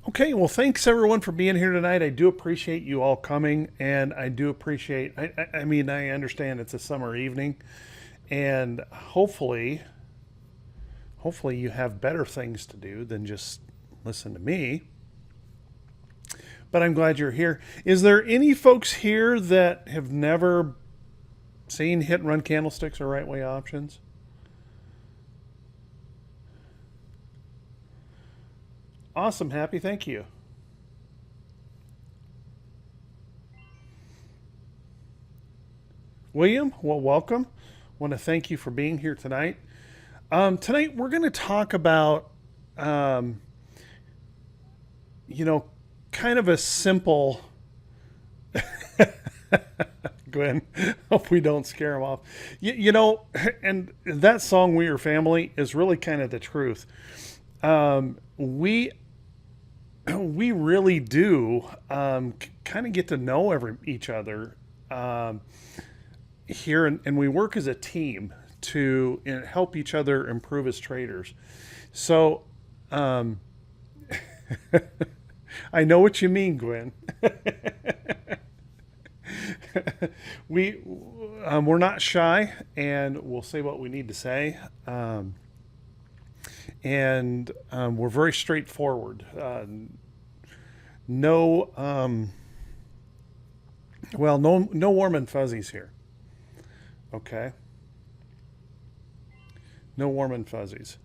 Okay, well, thanks everyone for being here tonight. I do appreciate you all coming, and I do appreciate. I mean, I understand it's a summer evening, and hopefully, you have better things to do than just listen to me. But I'm glad you're here. Is there any folks here that have never seen hit and run candlesticks or right way options? Awesome, happy, thank you. William, well, welcome. Want to thank you for being here tonight. Tonight we're going to talk about, um, you know, kind of a simple. Glenn, hope we don't scare them off. And that song "We Are Family" is really kind of the truth. We really do kind of get to know each other um, here, and we work as a team to help each other improve as traders. So um, I know what you mean, Gwen. we we're not shy, and we'll say what we need to say, and we're very straightforward. No, well, no warm and fuzzies here. Okay, no warm and fuzzies.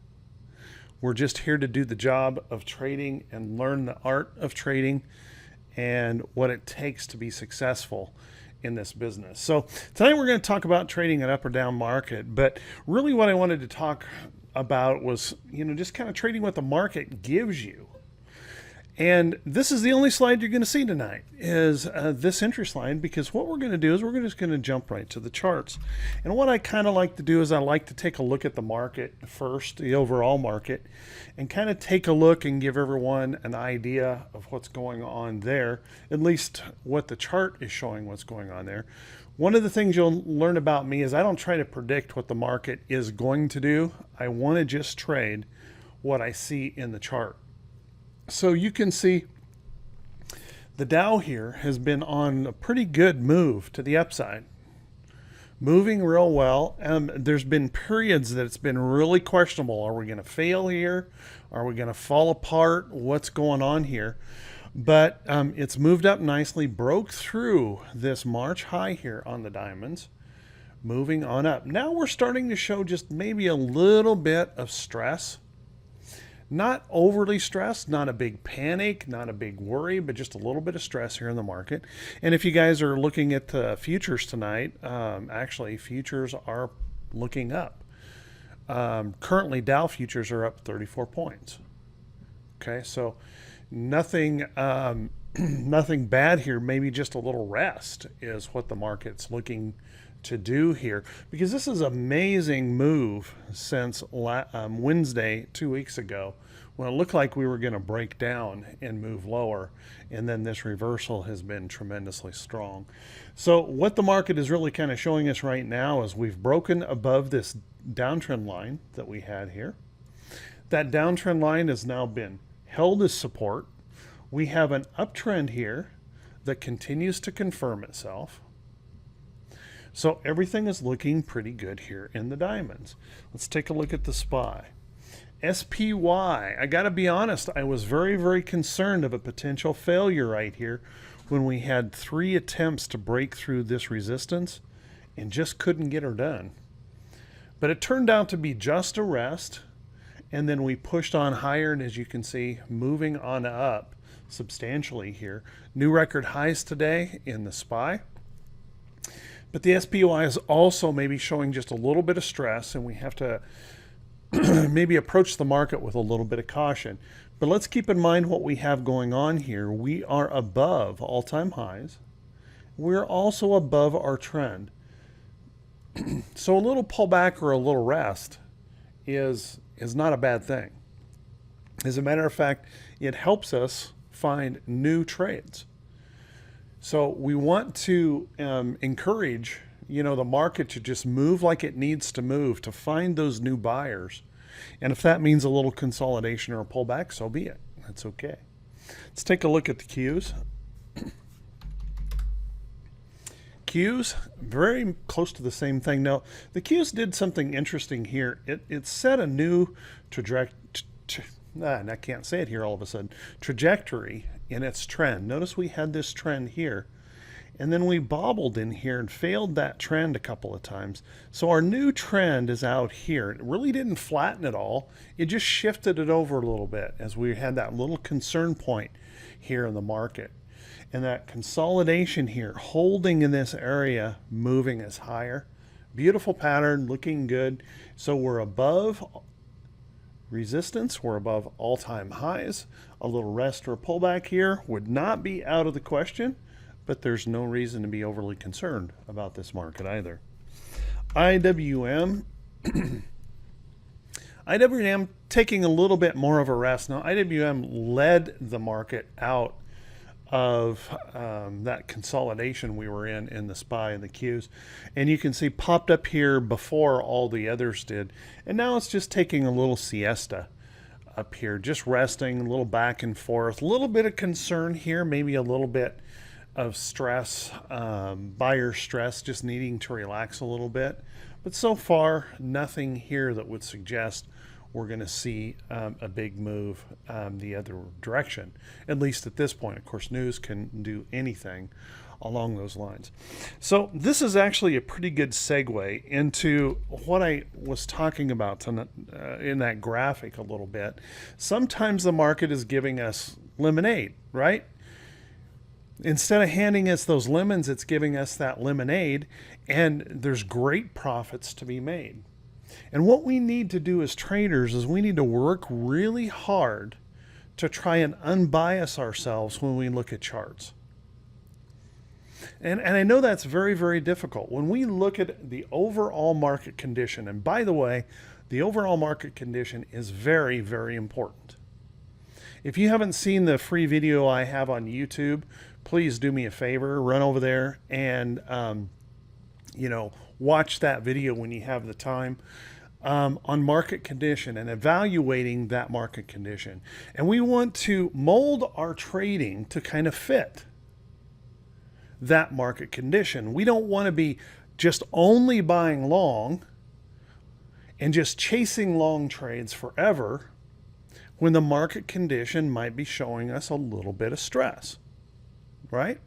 We're just here to do the job of trading and learn the art of trading and what it takes to be successful in this business. So tonight we're going to talk about trading an up or down market, but really what I wanted to talk about was, just kind of trading what the market gives you. And this is the only slide you're going to see tonight is this interest line, because what we're going to do is we're just going to jump right to the charts. And what I kind of like to do is I like to take a look at the market first, the overall market, and kind of take a look and give everyone an idea of what's going on there, at least what the chart is showing what's going on there. One of the things you'll learn about me is I don't try to predict what the market is going to do. I want to just trade what I see in the chart. So you can see the Dow here has been on a pretty good move to the upside, moving real well. There's been periods that it's been really questionable. Are we going to fail here? Are we going to fall apart? What's going on here? But it's moved up nicely, broke through this March high here on the diamonds, moving on up. Now we're starting to show just maybe a little bit of stress. Not overly stressed, not a big panic, not a big worry, but just a little bit of stress here in the market. And if you guys are looking at the futures tonight, actually futures are looking up. Currently, Dow futures are up 34 points. Okay, so nothing, nothing bad here. Maybe just a little rest is what the market's looking to do here, because this is an amazing move since Wednesday 2 weeks ago, when it looked like we were going to break down and move lower, and then this reversal has been tremendously strong. So what the market is really kind of showing us right now is we've broken above this downtrend line that we had here. That downtrend line has now been held as support. We have an uptrend here that continues to confirm itself. So everything is looking pretty good here in the diamonds. Let's take a look at the SPY. SPY, I got to be honest, I was very, very concerned of a potential failure right here when we had 3 attempts to break through this resistance and just couldn't get her done. But it turned out to be just a rest, and then we pushed on higher, and as you can see, moving on up substantially here. New record highs today in the SPY. But the SPY is also maybe showing just a little bit of stress, and we have to maybe approach the market with a little bit of caution. But let's keep in mind what we have going on here. We are above all-time highs. We're also above our trend. So a little pullback or a little rest is not a bad thing. As a matter of fact, it helps us find new trades. So we want to encourage, the market to just move like it needs to move to find those new buyers. And if that means a little consolidation or a pullback, so be it. That's okay. Let's take a look at the Qs. Qs, very close to the same thing. Now, the Qs did something interesting here. It set a new I can't say it here all of a sudden. Trajectory in its trend. Notice we had this trend here, and then we bobbled in here and failed that trend a couple of times. So our new trend is out here. It really didn't flatten at all. It just shifted it over a little bit as we had that little concern point here in the market. And that consolidation here, holding in this area, moving us higher. Beautiful pattern, looking good. So we're above resistance, we're above all-time highs. A little rest or pullback here would not be out of the question, but there's no reason to be overly concerned about this market either. IWM. IWM taking a little bit more of a rest. Now, IWM led the market out of that consolidation we were in the SPY and the Qs. And you can see popped up here before all the others did. And now it's just taking a little siesta up here, just resting, a little back and forth, a little bit of concern here, maybe a little bit of stress, buyer stress, just needing to relax a little bit. But so far, nothing here that would suggest we're going to see a big move the other direction, at least at this point. Of course, news can do anything along those lines. So this is actually a pretty good segue into what I was talking about in that graphic a little bit. Sometimes the market is giving us lemonade, right? Instead of handing us those lemons, it's giving us that lemonade, and there's great profits to be made. And what we need to do as traders is we need to work really hard to try and unbias ourselves when we look at charts. And I know that's very, very difficult. When we look at the overall market condition, and by the way, the overall market condition is very, very important. If you haven't seen the free video I have on YouTube, please do me a favor, run over there and watch that video when you have the time on market condition and evaluating that market condition. And we want to mold our trading to kind of fit that market condition. We don't want to be just only buying long and just chasing long trades forever when the market condition might be showing us a little bit of stress, right?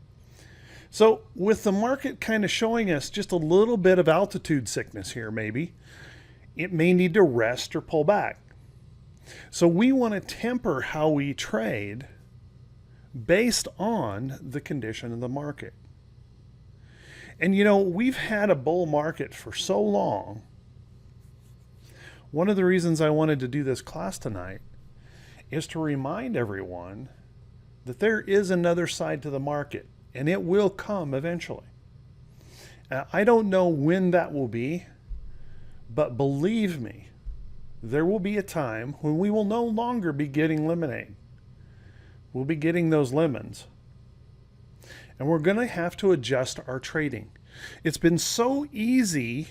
So with the market kind of showing us just a little bit of altitude sickness here, maybe, it may need to rest or pull back. So we want to temper how we trade based on the condition of the market. And we've had a bull market for so long. One of the reasons I wanted to do this class tonight is to remind everyone that there is another side to the market. And it will come eventually. I don't know when that will be, but believe me, there will be a time when we will no longer be getting lemonade. We'll be getting those lemons. And we're going to have to adjust our trading. It's been so easy,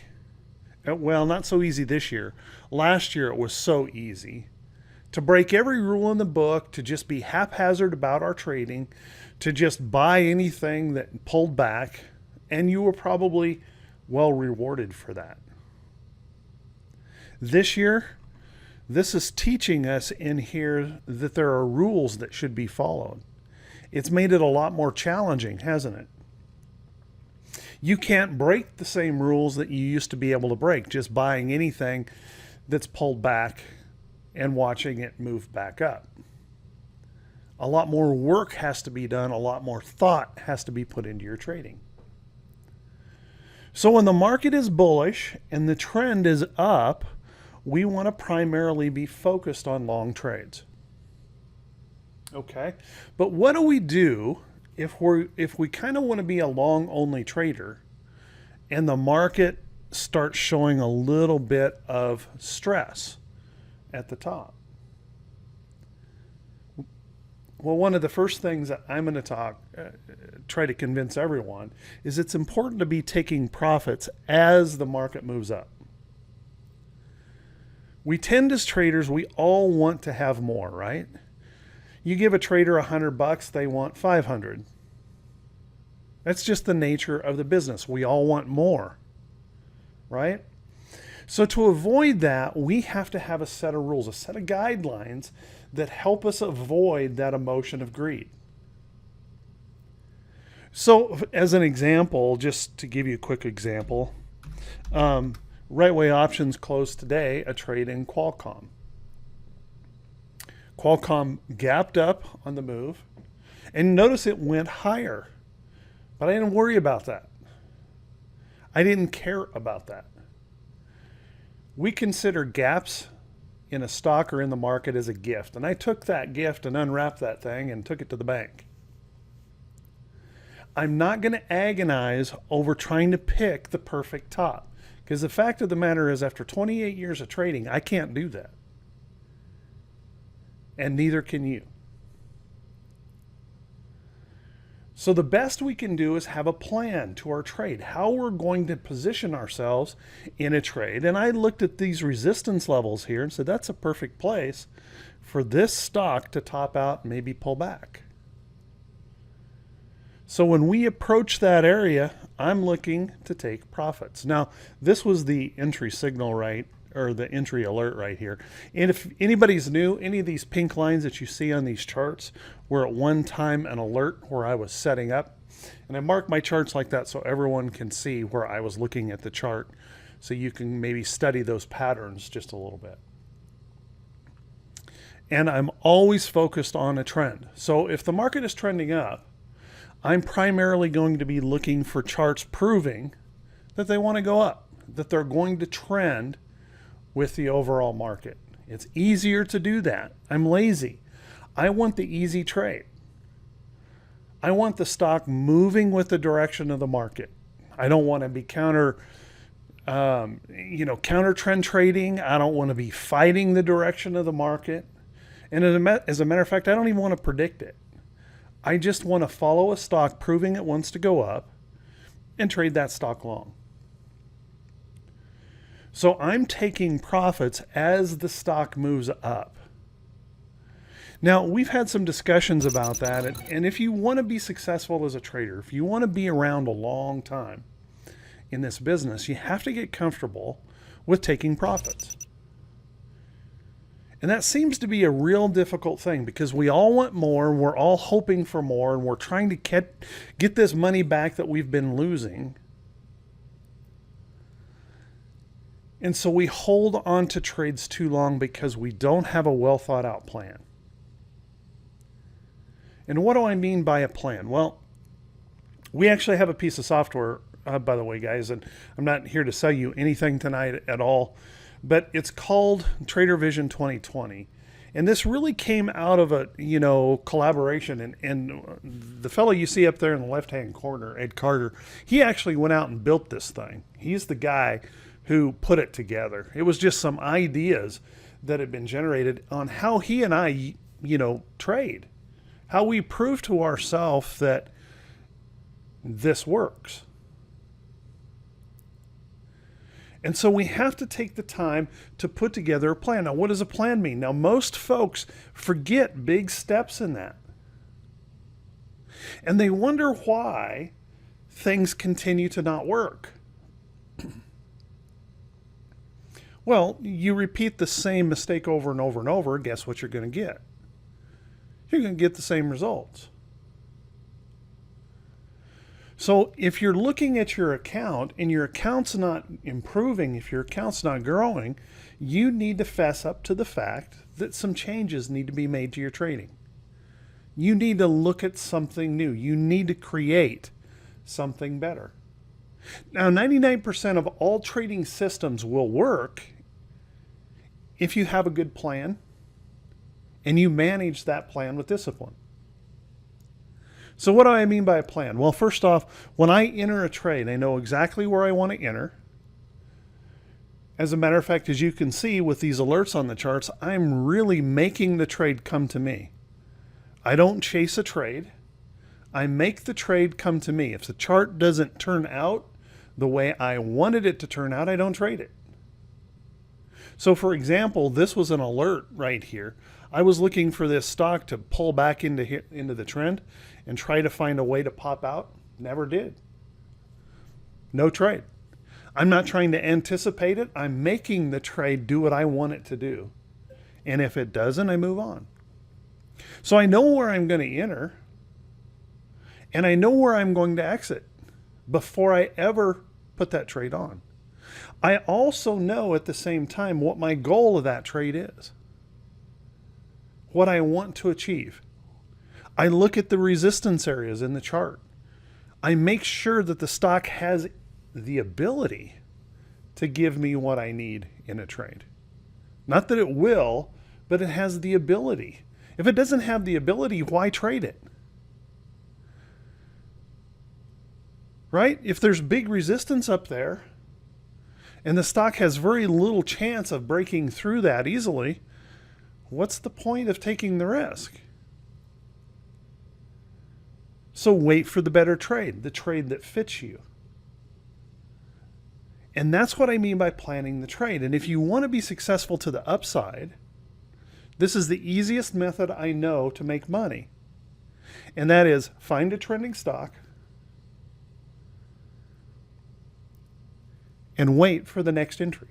well, not so easy this year. Last year it was so easy to break every rule in the book, to just be haphazard about our trading, to just buy anything that pulled back, and you were probably well rewarded for that. This year, this is teaching us in here that there are rules that should be followed. It's made it a lot more challenging, hasn't it? You can't break the same rules that you used to be able to break, just buying anything that's pulled back and watching it move back up. A lot more work has to be done. A lot more thought has to be put into your trading. So when the market is bullish and the trend is up, we want to primarily be focused on long trades. Okay, but what do we do if we kind of want to be a long only trader and the market starts showing a little bit of stress at the top? Well, one of the first things that I'm going to try to convince everyone is it's important to be taking profits as the market moves up. We tend as traders, we all want to have more, right? You give a trader $100, they want 500. That's just the nature of the business. We all want more, right? So to avoid that, we have to have a set of rules, a set of guidelines that help us avoid that emotion of greed. So as an example, just to give you a quick example, Right Way Options closed today a trade in Qualcomm. Qualcomm gapped up on the move, and notice it went higher, but I didn't worry about that. I didn't care about that. We consider gaps in a stock or in the market as a gift, and I took that gift and unwrapped that thing and took it to the bank. I'm not going to agonize over trying to pick the perfect top, because the fact of the matter is, after 28 years of trading, I can't do that. And neither can you. So the best we can do is have a plan to our trade, how we're going to position ourselves in a trade. And I looked at these resistance levels here and said, that's a perfect place for this stock to top out and maybe pull back. So when we approach that area, I'm looking to take profits. Now, this was the entry signal, right? Or the entry alert right here. And if anybody's new, any of these pink lines that you see on these charts were at one time an alert where I was setting up. And I mark my charts like that so everyone can see where I was looking at the chart, so you can maybe study those patterns just a little bit. And I'm always focused on a trend. So if the market is trending up, I'm primarily going to be looking for charts proving that they want to go up, that they're going to trend with the overall market. It's easier to do that. I'm lazy. I want the easy trade. I want the stock moving with the direction of the market. I don't want to be counter trend trading. I don't want to be fighting the direction of the market. And as a matter of fact, I don't even want to predict it. I just want to follow a stock proving it wants to go up and trade that stock long. So I'm taking profits as the stock moves up. Now, we've had some discussions about that, and if you want to be successful as a trader, if you want to be around a long time in this business, you have to get comfortable with taking profits. And that seems to be a real difficult thing, because we all want more, we're all hoping for more, and we're trying to get this money back that we've been losing. And so we hold on to trades too long because we don't have a well thought out plan. And what do I mean by a plan? Well, we actually have a piece of software, by the way, guys, and I'm not here to sell you anything tonight at all, but it's called Trader Vision 2020. And this really came out of a, collaboration. And the fellow you see up there in the left-hand corner, Ed Carter, he actually went out and built this thing. He's the guy who put it together. It was just some ideas that had been generated on how he and I, trade, how we prove to ourselves that this works. And so we have to take the time to put together a plan. Now, what does a plan mean? Now, most folks forget big steps in that. And they wonder why things continue to not work. Well, you repeat the same mistake over and over and over, guess what you're going to get? You're going to get the same results. So if you're looking at your account and your account's not improving, if your account's not growing, you need to fess up to the fact that some changes need to be made to your trading. You need to look at something new. You need to create something better. Now, 99% of all trading systems will work if you have a good plan and you manage that plan with discipline. So what do I mean by a plan? Well, first off, when I enter a trade, I know exactly where I want to enter. As a matter of fact, as you can see with these alerts on the charts, I'm really making the trade come to me. I don't chase a trade. I make the trade come to me. If the chart doesn't turn out the way I wanted it to turn out, I don't trade it. So for example, this was an alert right here. I was looking for this stock to pull back into the trend and try to find a way to pop out. Never did. No trade. I'm not trying to anticipate it. I'm making the trade do what I want it to do. And if it doesn't, I move on. So I know where I'm going to enter, and I know where I'm going to exit before I ever put that trade on. I also know at the same time what my goal of that trade is, what I want to achieve. I look at the resistance areas in the chart. I make sure that the stock has the ability to give me what I need in a trade. Not that it will, but it has the ability. If it doesn't have the ability, why trade it? Right? If there's big resistance up there and the stock has very little chance of breaking through that easily, what's the point of taking the risk? So wait for the better trade, the trade that fits you. And that's what I mean by planning the trade. And if you want to be successful to the upside, this is the easiest method I know to make money. And that is find a trending stock and wait for the next entry.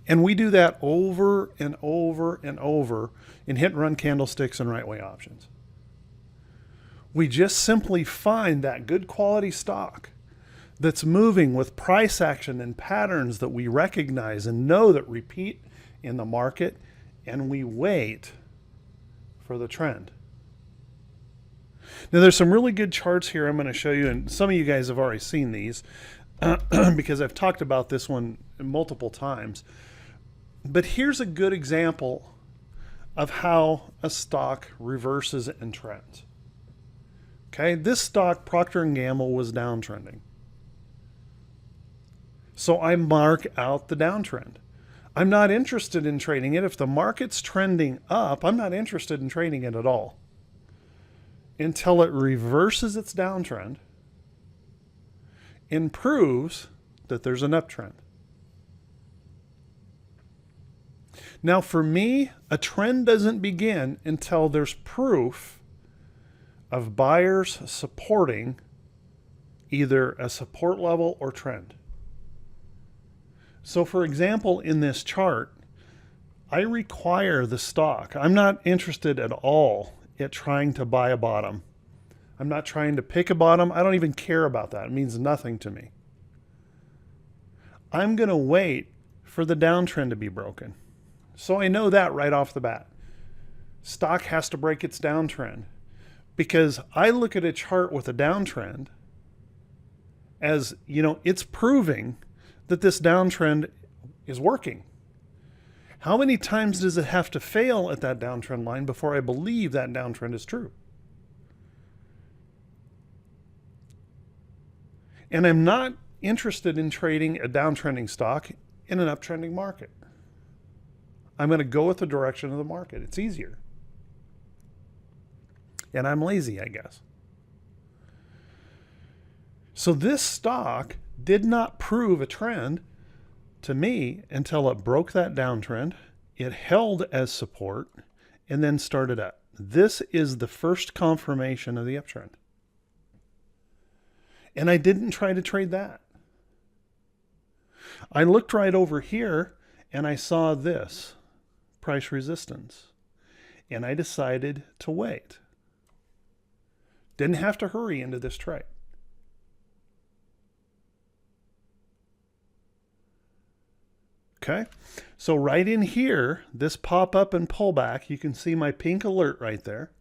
And we do that over and over and over in hit and run candlesticks and right way options. We just simply find that good quality stock that's moving with price action and patterns that we recognize and know that repeat in the market, and we wait for the trend. Now, there's some really good charts here I'm going to show you, and some of you guys have already seen these because I've talked about this one multiple times. But here's a good example of how a stock reverses and trends. Okay, this stock, Procter & Gamble, was downtrending. So I mark out the downtrend. I'm not interested in trading it. If the market's trending up, I'm not interested in trading it at all until it reverses its downtrend and proves that there's an uptrend. Now, for me, a trend doesn't begin until there's proof of buyers supporting either a support level or trend. So for example, in this chart, I require the stock. I'm not interested at all at trying to buy a bottom. I'm not trying to pick a bottom. I don't even care about that. It means nothing to me. I'm going to wait for the downtrend to be broken. So I know that right off the bat. Stock has to break its downtrend, because I look at a chart with a downtrend as, it's proving that this downtrend is working. How many times does it have to fail at that downtrend line before I believe that downtrend is true? And I'm not interested in trading a downtrending stock in an uptrending market. I'm going to go with the direction of the market. It's easier. And I'm lazy, I guess. So this stock did not prove a trend to me until it broke that downtrend. It held as support and then started up. This is the first confirmation of the uptrend. And I didn't try to trade that. I looked right over here and I saw this price resistance. And I decided to wait. Didn't have to hurry into this trade. Okay, so right in here, this pop up and pullback, you can see my pink alert right there.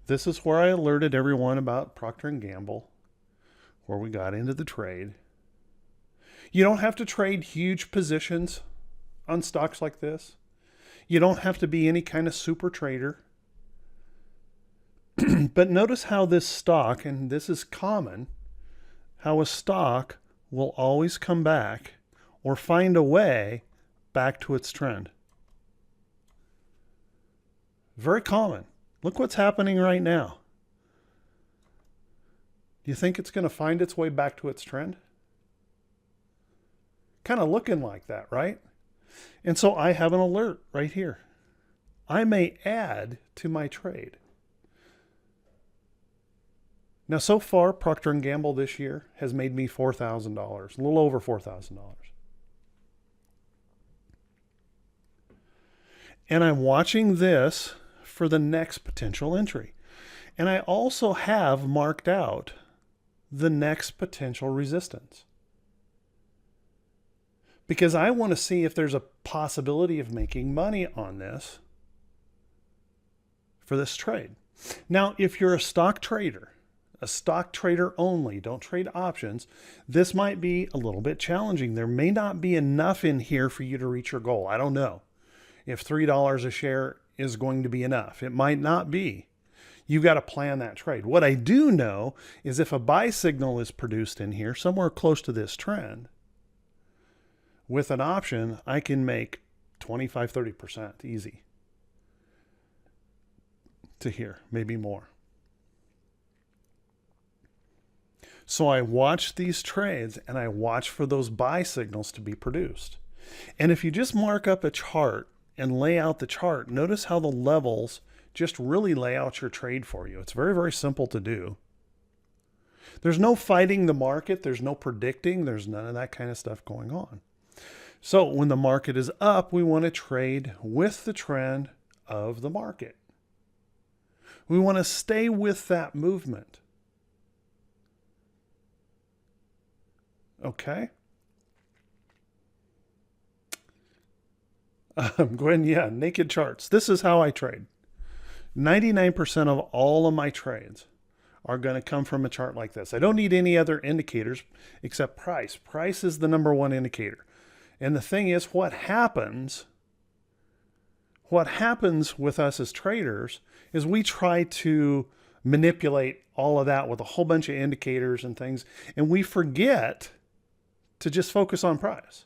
This is where I alerted everyone about Procter & Gamble, where we got into the trade. You don't have to trade huge positions on stocks like this. You don't have to be any kind of super trader. But notice how this stock, and this is common, how a stock will always come back or find a way back to its trend. Very common. Look what's happening right now. Do you think it's going to find its way back to its trend? Kind of looking like that, right? And so I have an alert right here. I may add to my trade. Now, so far, Procter & Gamble this year has made me $4,000, a little over $4,000. And I'm watching this for the next potential entry. And I also have marked out the next potential resistance, because I want to see if there's a possibility of making money on this for this trade. Now, if you're a stock trader only, don't trade options, this might be a little bit challenging. There may not be enough in here for you to reach your goal. I don't know if $3 a share is going to be enough. It might not be. You've got to plan that trade. What I do know is if a buy signal is produced in here, somewhere close to this trend, with an option, I can make 25, 30% easy to here, maybe more. So I watch these trades and I watch for those buy signals to be produced. And if you just mark up a chart and lay out the chart, notice how the levels just really lay out your trade for you. It's very, very simple to do. There's no fighting the market. There's no predicting. There's none of that kind of stuff going on. So when the market is up, we want to trade with the trend of the market. We want to stay with that movement. Okay? Gwen, yeah, naked charts. This is how I trade. 99% of all of my trades are going to come from a chart like this. I don't need any other indicators except price. Price is the number one indicator. And the thing is, what happens with us as traders is we try to manipulate all of that with a whole bunch of indicators and things, and we forget to just focus on price.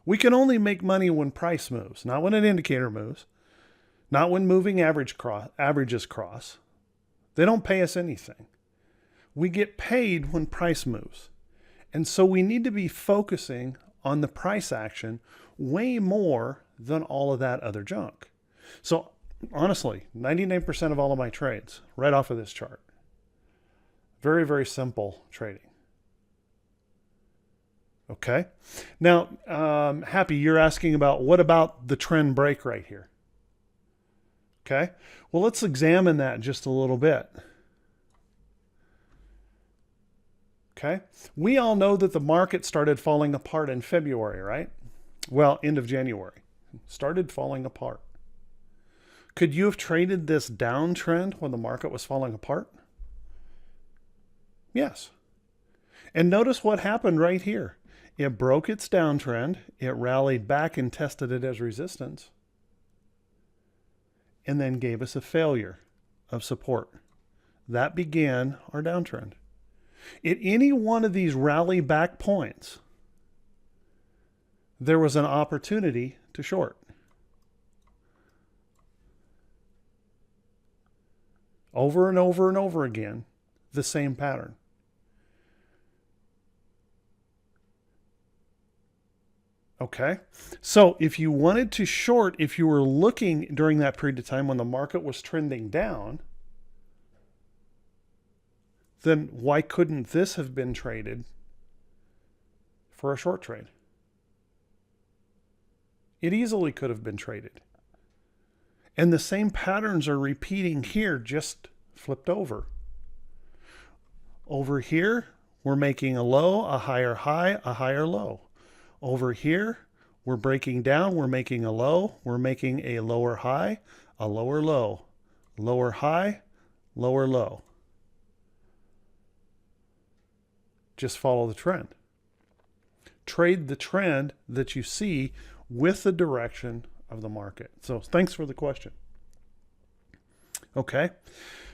We can only make money when price moves, not when an indicator moves, not when moving averages cross. They don't pay us anything. We get paid when price moves. And so we need to be focusing on the price action way more than all of that other junk. So honestly, 99% of all of my trades right off of this chart. Very, very simple trading. Okay. Now, Happy, you're asking about what about the trend break right here? Okay. Well, let's examine that just a little bit. Okay. We all know that the market started falling apart in February, right? Well, end of January. Started falling apart. Could you have traded this downtrend when the market was falling apart? Yes. And notice what happened right here. It broke its downtrend. It rallied back and tested it as resistance, and then gave us a failure of support. That began our downtrend. At any one of these rally back points, there was an opportunity to short. Over and over and over again, the same pattern. Okay, so if you wanted to short, if you were looking during that period of time when the market was trending down, then why couldn't this have been traded for a short trade? It easily could have been traded. And the same patterns are repeating here, just flipped over. Over here, we're making a low, a higher high, a higher low. Over here, we're breaking down, we're making a low, we're making a lower high, a lower low, lower high, lower low. Just follow the trend. Trade the trend that you see with the direction of the market. So thanks for the question. Okay.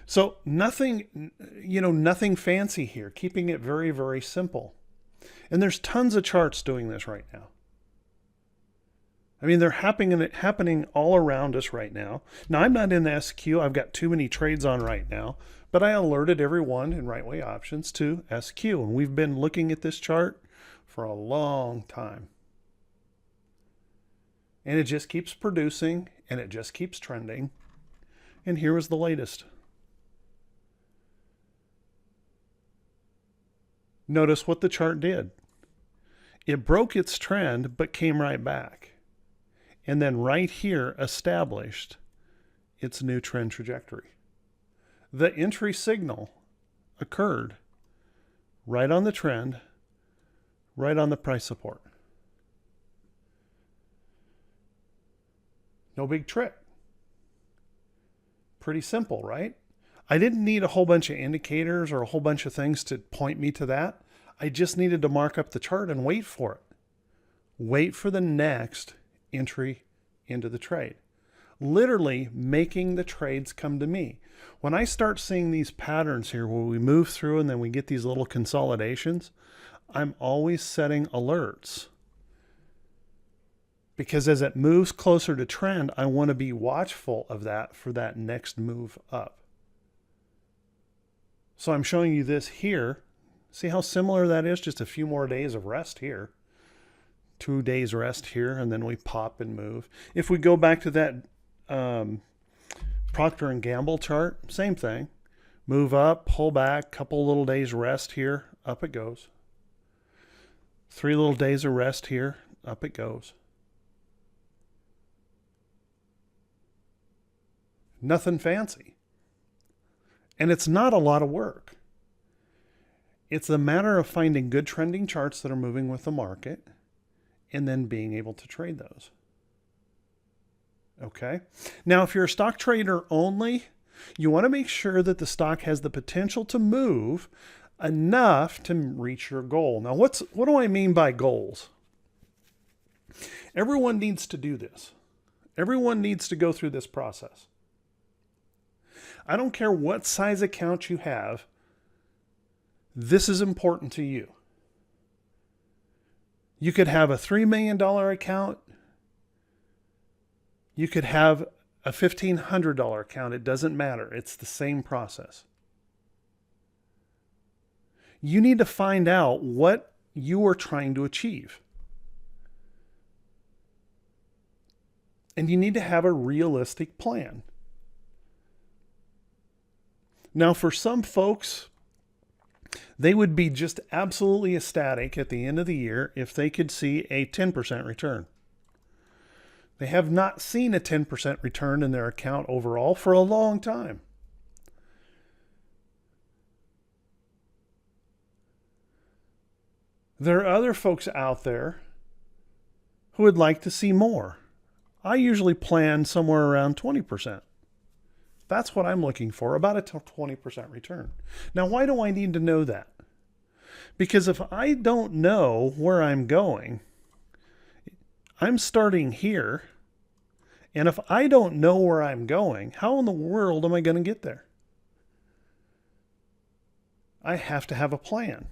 So nothing fancy here, keeping it very, very simple. And there's tons of charts doing this right now. I mean, they're happening all around us right now. Now, I'm not in the SQ. I've got too many trades on right now, but I alerted everyone in Right Way Options to SQ. And we've been looking at this chart for a long time. And it just keeps producing and it just keeps trending. And here was the latest. Notice what the chart did. It broke its trend, but came right back. And then right here established its new trend trajectory. The entry signal occurred right on the trend, right on the price support. No big trick. Pretty simple, right? I didn't need a whole bunch of indicators or a whole bunch of things to point me to that. I just needed to mark up the chart and wait for it. Wait for the next entry into the trade. Literally making the trades come to me. When I start seeing these patterns here where we move through and then we get these little consolidations, I'm always setting alerts. Because as it moves closer to trend, I want to be watchful of that for that next move up. So I'm showing you this here. See how similar that is? Just a few more days of rest here. 2 days rest here, and then we pop and move. If we go back to that Procter & Gamble chart, same thing. Move up, pull back, couple little days rest here, up it goes. 3 little days of rest here, up it goes. Nothing fancy. And it's not a lot of work. It's a matter of finding good trending charts that are moving with the market and then being able to trade those. Okay. Now, if you're a stock trader only, you want to make sure that the stock has the potential to move enough to reach your goal. Now, what do I mean by goals? Everyone needs to do this. Everyone needs to go through this process. I don't care what size account you have. This is important to you. You could have a $3 million account. You could have a $1,500 account. It doesn't matter. It's the same process. You need to find out what you are trying to achieve. And you need to have a realistic plan. Now, for some folks, they would be just absolutely ecstatic at the end of the year if they could see a 10% return. They have not seen a 10% return in their account overall for a long time. There are other folks out there who would like to see more. I usually plan somewhere around 20%. That's what I'm looking for, about a 20% return. Now, why do I need to know that? Because if I don't know where I'm going, I'm starting here, and if I don't know where I'm going, how in the world am I going to get there? I have to have a plan.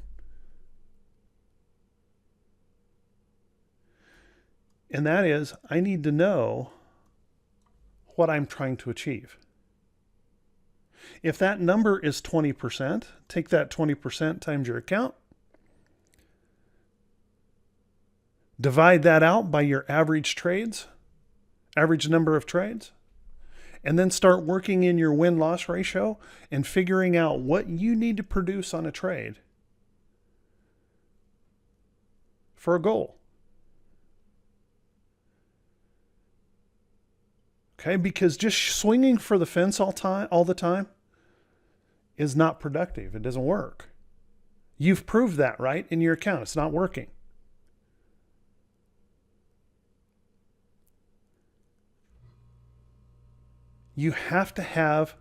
And that is, I need to know what I'm trying to achieve. If that number is 20%, take that 20% times your account, divide that out by your average trades, average number of trades, and then start working in your win-loss ratio and figuring out what you need to produce on a trade for a goal. Okay, because just swinging for the fence all the time is not productive. It doesn't work. You've proved that, right, in your account. It's not working. You have to have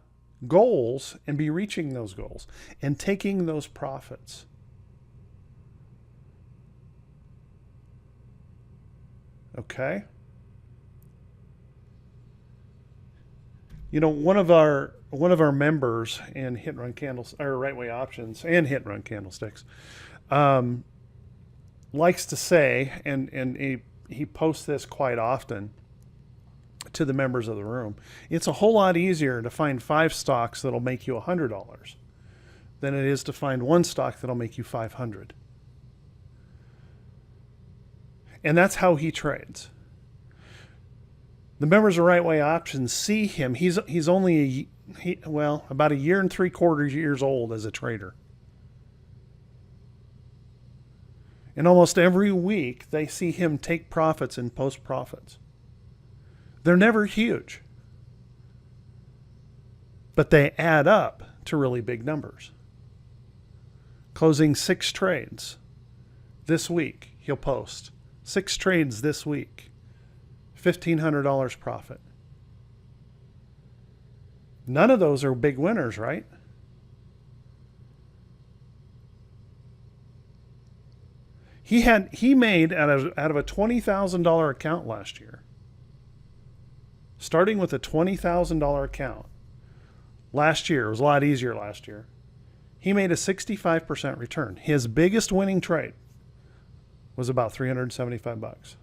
goals and be reaching those goals and taking those profits. Okay? You know, one of our members in Hit and Run or Right Way Options and Hit and Run Candlesticks likes to say, and he posts this quite often to the members of the room, it's a whole lot easier to find 5 stocks that'll make you $100 than it is to find 1 stock that'll make you $500. And that's how he trades. The members of Right Way Options see him. He's only about a year and 3/4 years old as a trader. And almost every week they see him take profits and post profits. They're never huge, but they add up to really big numbers. Closing 6 trades this week, he'll post 6 trades this week, $1,500 profit. None of those are big winners, right? He made out of a $20,000 account last year, starting with a $20,000 account. Last year, it was a lot easier last year. He made a 65% return. His biggest winning trade was about $375.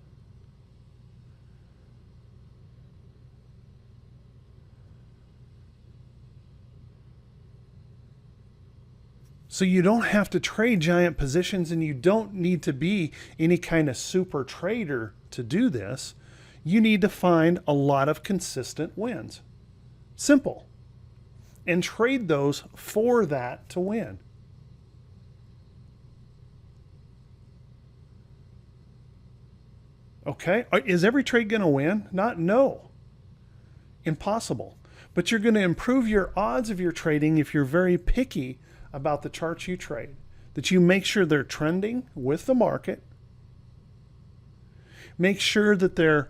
So you don't have to trade giant positions, and you don't need to be any kind of super trader to do this. You need to find a lot of consistent wins. Simple. And trade those for that to win. Okay, is every trade going to win? No. Impossible. But you're going to improve your odds of your trading if you're very picky about the charts you trade, that you make sure they're trending with the market. Make sure that they're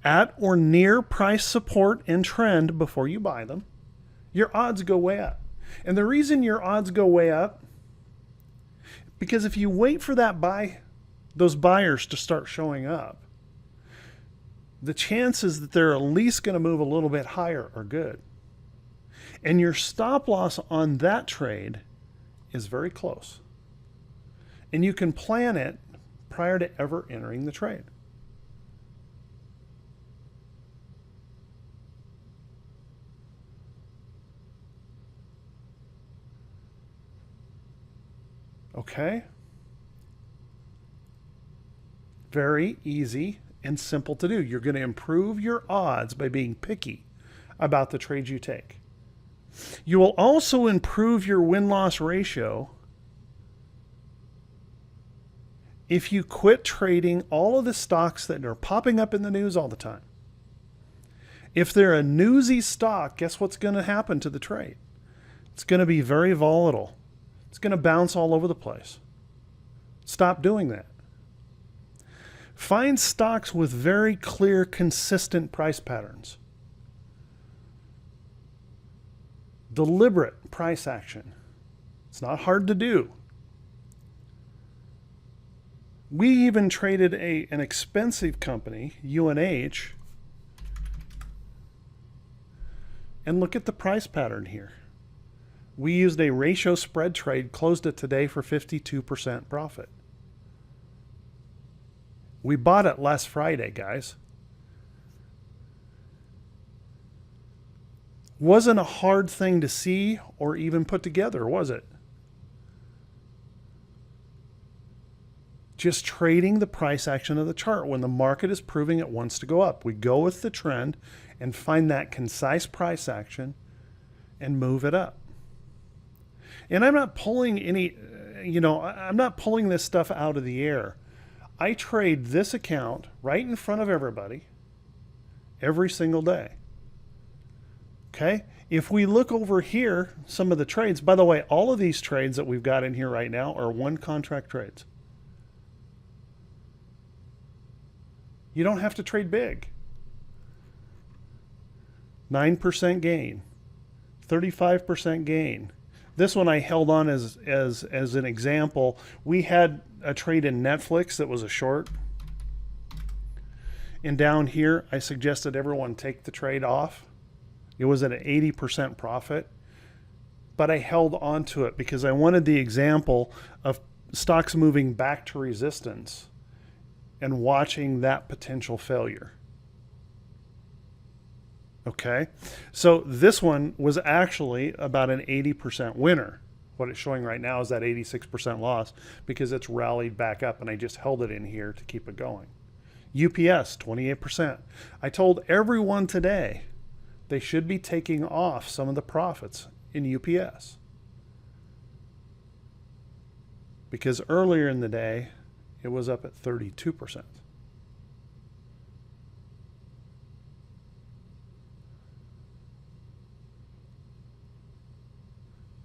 at or near price support and trend before you buy them. Your odds go way up. And the reason your odds go way up, because if you wait for those buyers to start showing up, the chances that they're at least going to move a little bit higher are good. And your stop loss on that trade is very close. And you can plan it prior to ever entering the trade. Okay? Very easy and simple to do. You're going to improve your odds by being picky about the trades you take. You will also improve your win-loss ratio if you quit trading all of the stocks that are popping up in the news all the time. If they're a newsy stock, guess what's going to happen to the trade? It's going to be very volatile. It's going to bounce all over the place. Stop doing that. Find stocks with very clear, consistent price patterns. Deliberate price action. It's not hard to do. We even traded an expensive company, UNH, and look at the price pattern here. We used a ratio spread trade, closed it today for 52% profit. We bought it last Friday, guys. Wasn't a hard thing to see or even put together, was it? Just trading the price action of the chart. When the market is proving it wants to go up, we go with the trend and find that concise price action and move it up. And I'm not pulling I'm not pulling this stuff out of the air. I trade this account right in front of everybody every single day. Okay? If we look over here, some of the trades, by the way, all of these trades that we've got in here right now are one contract trades. You don't have to trade big. 9% gain, 35% gain. This one I held on as an example. We had a trade in Netflix that was a short. And down here, I suggested everyone take the trade off. It was at an 80% profit. But I held on to it because I wanted the example of stocks moving back to resistance and watching that potential failure. Okay, so this one was actually about an 80% winner. What it's showing right now is that 86% loss because it's rallied back up, and I just held it in here to keep it going. UPS, 28%. I told everyone today they should be taking off some of the profits in UPS. Because earlier in the day, it was up at 32%.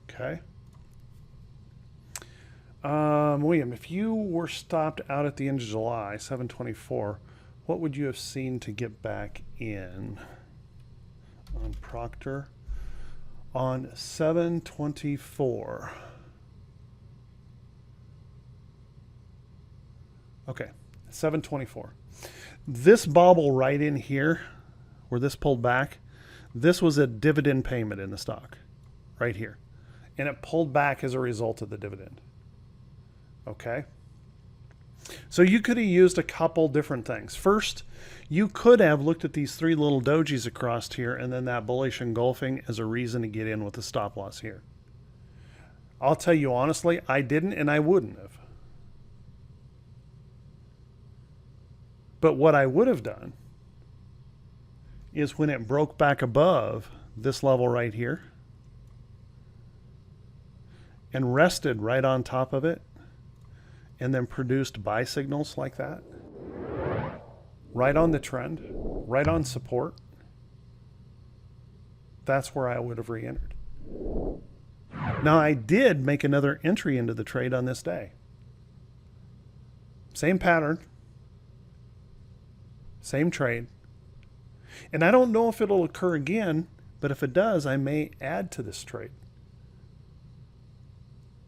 Okay. William, if you were stopped out at the end of July, 724, what would you have seen to get back in? On Proctor, on 724. Okay, 724. This bobble right in here, where this pulled back, this was a dividend payment in the stock, right here. And it pulled back as a result of the dividend. Okay? So you could have used a couple different things. First, you could have looked at these three little dojis across here and then that bullish engulfing as a reason to get in with a stop loss here. I'll tell you honestly, I didn't and I wouldn't have. But what I would have done is when it broke back above this level right here and rested right on top of it and then produced buy signals like that, right on the trend, right on support, that's where I would have re-entered. Now, I did make another entry into the trade on this day. Same pattern, same trade. And I don't know if it'll occur again, but if it does, I may add to this trade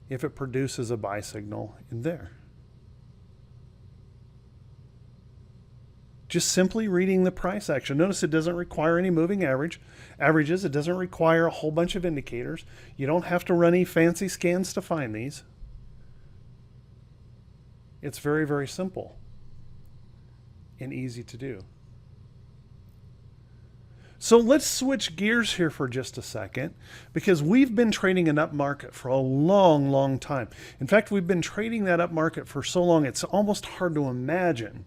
if it produces a buy signal in there. Just simply reading the price action. Notice it doesn't require any moving averages. It doesn't require a whole bunch of indicators. You don't have to run any fancy scans to find these. It's very, very simple and easy to do. So let's switch gears here for just a second, because we've been trading an up market for a long, long time. In fact, we've been trading that up market for so long, it's almost hard to imagine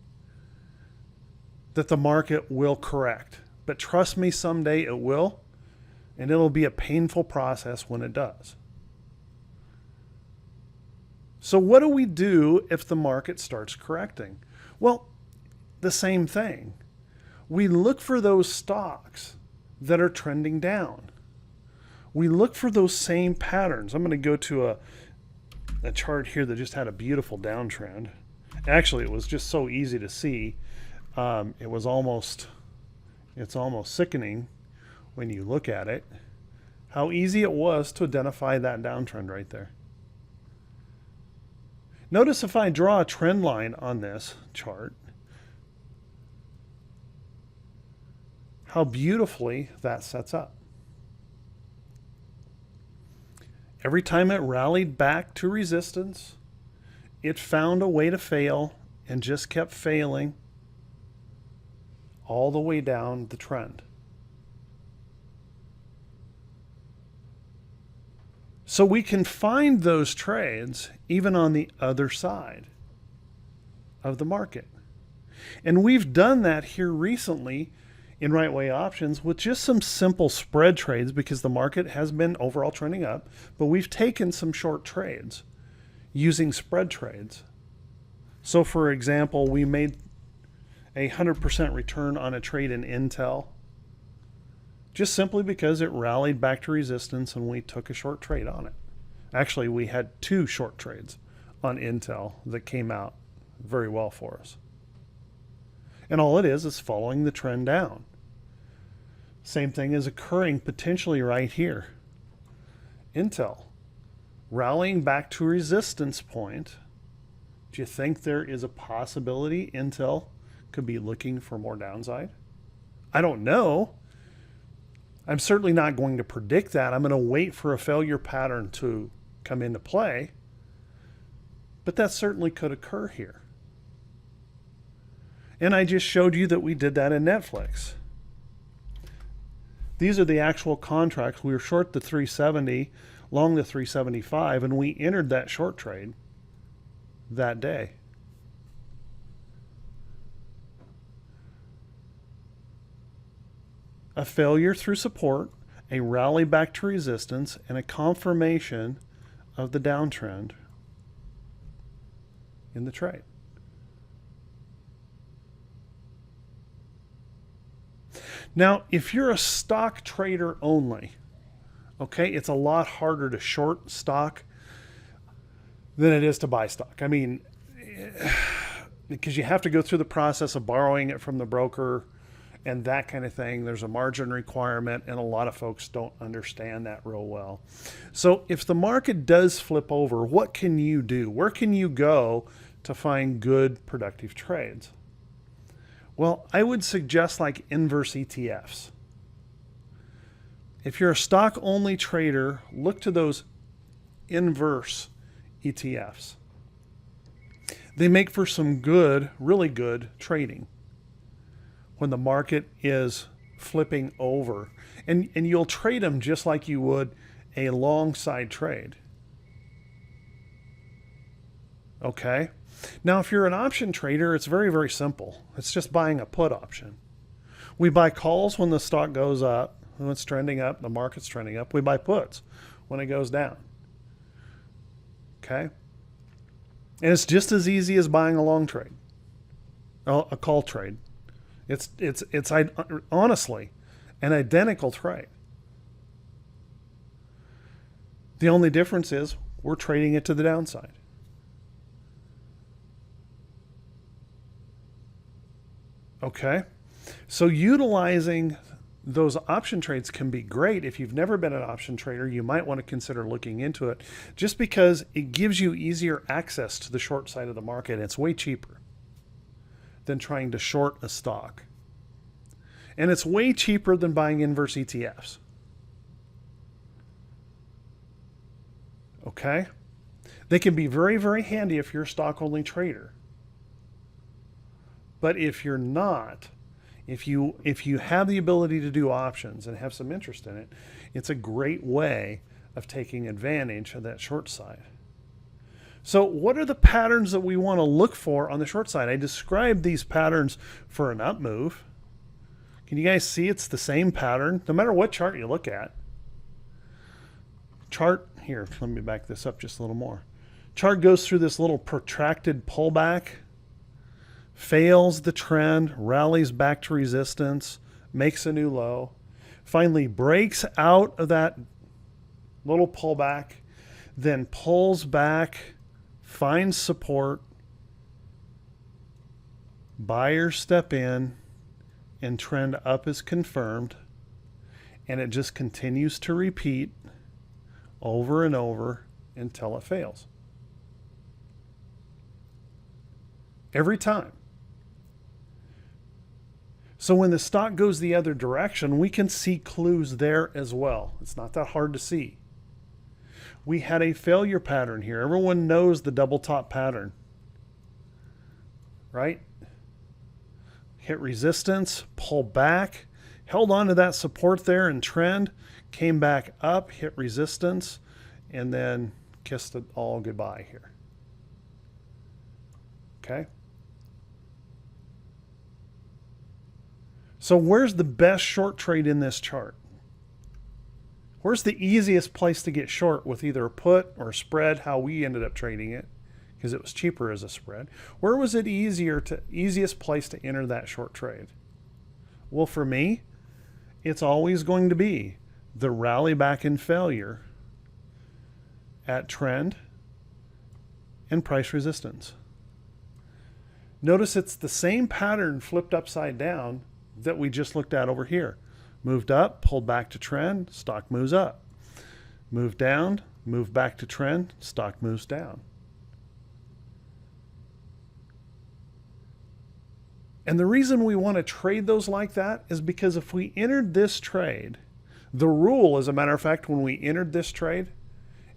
that the market will correct. But trust me, someday it will, and it'll be a painful process when it does. So what do we do if the market starts correcting? Well, the same thing. We look for those stocks that are trending down. We look for those same patterns. I'm going to go to a chart here that just had a beautiful downtrend. Actually, it was just so easy to see. It's almost sickening when you look at it, how easy it was to identify that downtrend right there. Notice if I draw a trend line on this chart, how beautifully that sets up. Every time it rallied back to resistance, it found a way to fail and just kept failing all the way down the trend. So we can find those trades even on the other side of the market. And we've done that here recently in right way options with just some simple spread trades, because the market has been overall trending up, but we've taken some short trades using spread trades. So for example, we made a 100% return on a trade in Intel just simply because it rallied back to resistance and we took a short trade on it. Actually, we had two short trades on Intel that came out very well for us. And all it is following the trend down. Same thing is occurring potentially right here. Intel rallying back to resistance point. Do you think there is a possibility Intel could be looking for more downside? I don't know. I'm certainly not going to predict that. I'm going to wait for a failure pattern to come into play. But that certainly could occur here. And I just showed you that we did that in Netflix. These are the actual contracts. We were short the 370, long the 375, and we entered that short trade that day. a failure through support, a rally back to resistance, and a confirmation of the downtrend in the trade. Now, if you're a stock trader only, okay, it's a lot harder to short stock than it is to buy stock. I mean, because you have to go through the process of borrowing it from the broker and that kind of thing. There's a margin requirement, and a lot of folks don't understand that real well. So if the market does flip over, what can you do? Where can you go to find good, productive trades? Well, I would suggest like inverse ETFs. If you're a stock-only trader, look to those inverse ETFs. They make for some good, really good trading when the market is flipping over. And you'll trade them just like you would a long side trade. Okay? Now, if you're an option trader, it's very, very simple. It's just buying a put option. We buy calls when the stock goes up, when it's trending up, the market's trending up. We buy puts when it goes down. Okay? And it's just as easy as buying a long trade, a call trade. It's honestly an identical trade. The only difference is we're trading it to the downside. Okay? So utilizing those option trades can be great. If you've never been an option trader, you might want to consider looking into it just because it gives you easier access to the short side of the market. It's way cheaper than trying to short a stock. And it's way cheaper than buying inverse ETFs. Okay? They can be very, very handy if you're a stock-only trader. But if you're not, if you have the ability to do options and have some interest in it, it's a great way of taking advantage of that short side. So what are the patterns that we want to look for on the short side? I described these patterns for an up move. Can you guys see it's the same pattern no matter what chart you look at? Chart here, let me back this up just a little more. Chart goes through this little protracted pullback, fails the trend, rallies back to resistance, makes a new low, finally breaks out of that little pullback, then pulls back, finds support, buyers step in, and trend up is confirmed, and it just continues to repeat over and over until it fails. Every time. So when the stock goes the other direction, we can see clues there as well. It's not that hard to see. We had a failure pattern here. Everyone knows the double top pattern, right? Hit resistance, pull back, held on to that support there and trend, came back up, hit resistance, and then kissed it all goodbye here. Okay? So where's the best short trade in this chart? Where's the easiest place to get short with either a put or a spread, how we ended up trading it, because it was cheaper as a spread? Where was it easiest place to enter that short trade? Well, for me, it's always going to be the rally back and failure at trend and price resistance. Notice it's the same pattern flipped upside down that we just looked at over here. Moved up, pulled back to trend, stock moves up. Moved down, moved back to trend, stock moves down. And the reason we want to trade those like that is because if we entered this trade, the rule, as a matter of fact, when we entered this trade,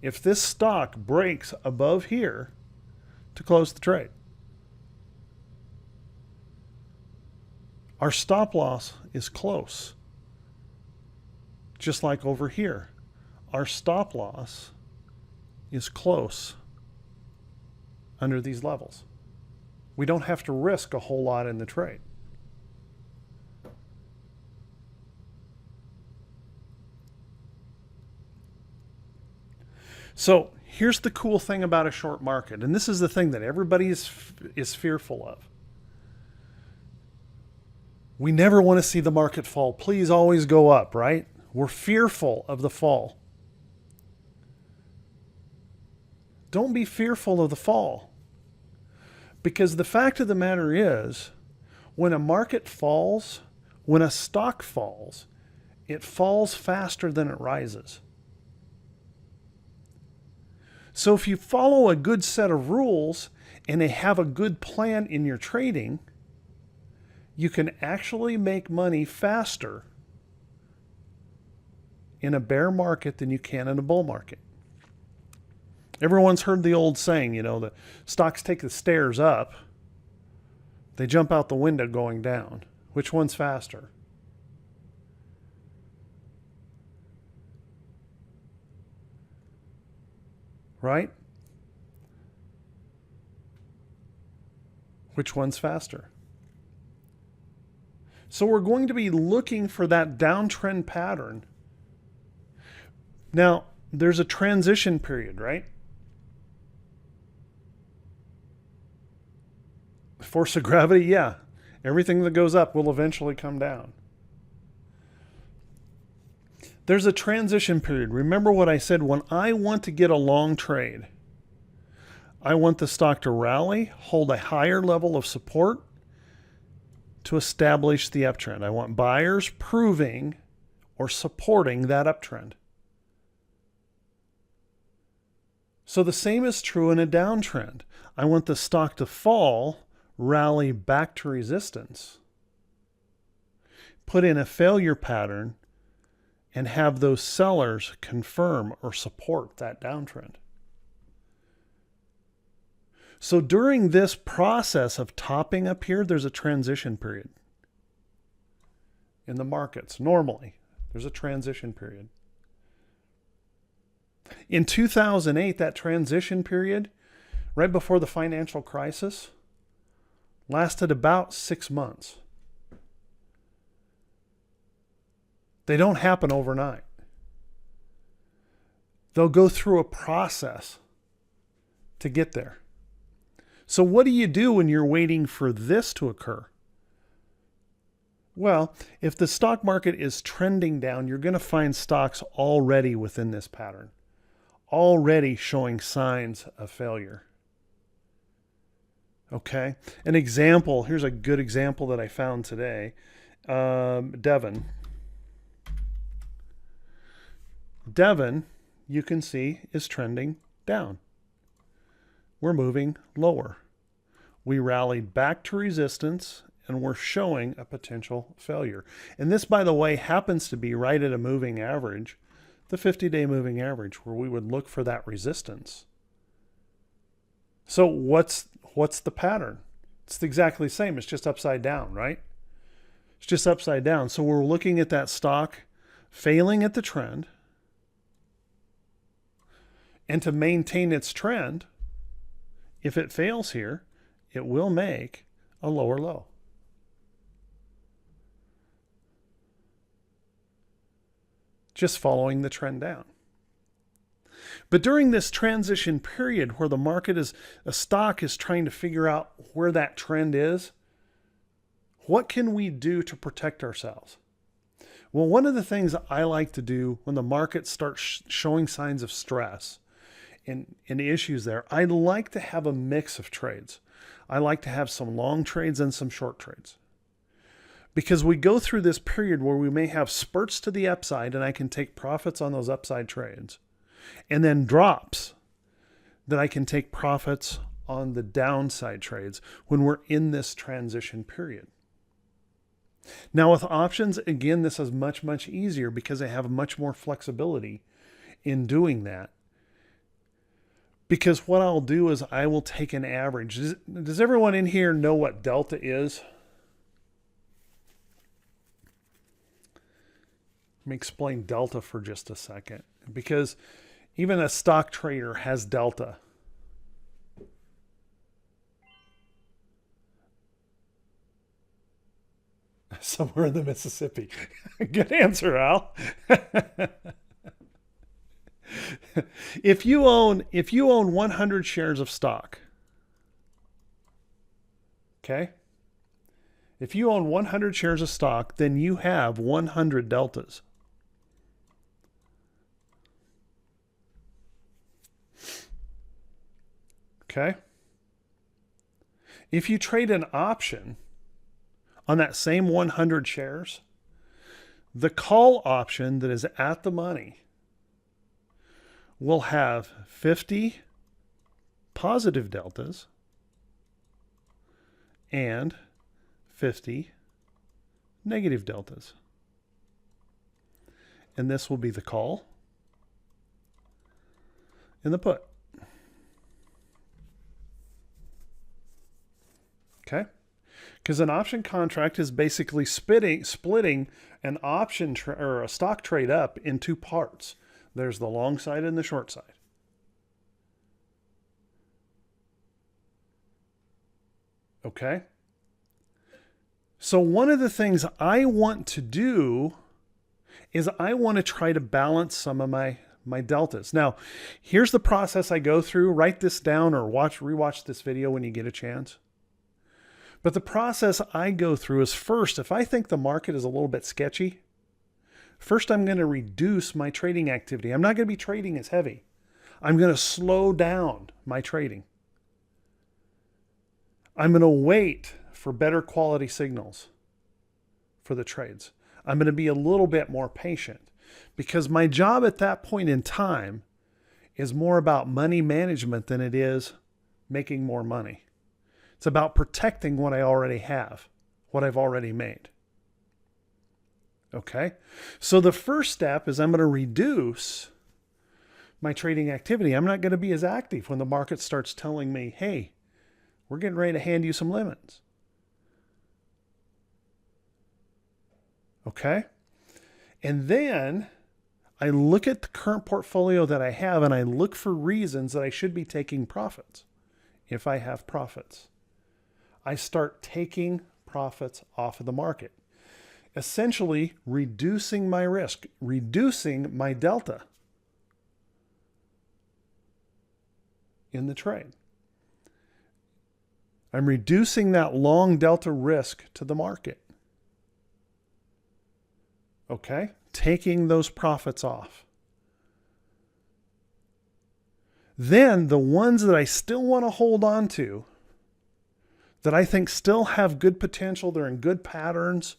if this stock breaks above here to close the trade, our stop loss is close. Just like over here, our stop loss is close under these levels. We don't have to risk a whole lot in the trade. So here's the cool thing about a short market, and this is the thing that everybody is fearful of. We never want to see the market fall. Please always go up, right? We're fearful of the fall. Don't be fearful of the fall. Because the fact of the matter is, when a market falls, when a stock falls, it falls faster than it rises. So if you follow a good set of rules and they have a good plan in your trading, you can actually make money faster in a bear market than you can in a bull market. Everyone's heard the old saying, the stocks take the stairs up, they jump out the window going down. Which one's faster? Right? Which one's faster? So we're going to be looking for that downtrend pattern. Now, there's a transition period, right? Force of gravity, yeah. Everything that goes up will eventually come down. There's a transition period. Remember what I said, when I want to get a long trade, I want the stock to rally, hold a higher level of support to establish the uptrend. I want buyers proving or supporting that uptrend. So the same is true in a downtrend. I want the stock to fall, rally back to resistance, put in a failure pattern, and have those sellers confirm or support that downtrend. So during this process of topping up here, there's a transition period. In the markets, normally, there's a transition period. In 2008, that transition period, right before the financial crisis, lasted about 6 months. They don't happen overnight. They'll go through a process to get there. So what do you do when you're waiting for this to occur? Well, if the stock market is trending down, you're going to find stocks already within this pattern, already showing signs of failure. Okay, an example, here's a good example that I found today. Devon, you can see, is trending down. We're moving lower. We rallied back to resistance and we're showing a potential failure. And this, by the way, happens to be right at a moving average, the 50-day moving average, where we would look for that resistance. So what's the pattern? It's exactly the same. It's just upside down, right? It's just upside down. So we're looking at that stock failing at the trend. And to maintain its trend, if it fails here, it will make a lower low. Just following the trend down. But during this transition period where the market a stock is trying to figure out where that trend is, what can we do to protect ourselves? Well, one of the things I like to do when the market starts showing signs of stress and issues there, I like to have a mix of trades. I like to have some long trades and some short trades. Because we go through this period where we may have spurts to the upside and I can take profits on those upside trades. And then drops that I can take profits on the downside trades when we're in this transition period. Now with options, again, this is much, much easier because I have much more flexibility in doing that. Because what I'll do is I will take an average. Does everyone in here know what delta is? Let me explain delta for just a second. Because even a stock trader has delta. Somewhere in the Mississippi. Good answer, Al. If you own 100 shares of stock, okay? If you own 100 shares of stock, then you have 100 deltas. Okay? If you trade an option on that same 100 shares, the call option that is at the money will have 50 positive deltas and 50 negative deltas. And this will be the call and the put. Okay? Because an option contract is basically splitting an option or a stock trade up in two parts. There's the long side and the short side. Okay? So one of the things I want to do is I want to try to balance some of my deltas. Now, here's the process I go through. Write this down or rewatch this video when you get a chance. But the process I go through is, first, if I think the market is a little bit sketchy, first I'm going to reduce my trading activity. I'm not going to be trading as heavy. I'm going to slow down my trading. I'm going to wait for better quality signals for the trades. I'm going to be a little bit more patient because my job at that point in time is more about money management than it is making more money. It's about protecting what I already have, what I've already made. Okay? So the first step is I'm going to reduce my trading activity. I'm not going to be as active when the market starts telling me, hey, we're getting ready to hand you some lemons. Okay? And then I look at the current portfolio that I have and I look for reasons that I should be taking profits. If I have profits, I start taking profits off of the market, essentially reducing my risk, reducing my delta in the trade. I'm reducing that long delta risk to the market. Okay? Taking those profits off. Then the ones that I still want to hold on to, that I think still have good potential, they're in good patterns,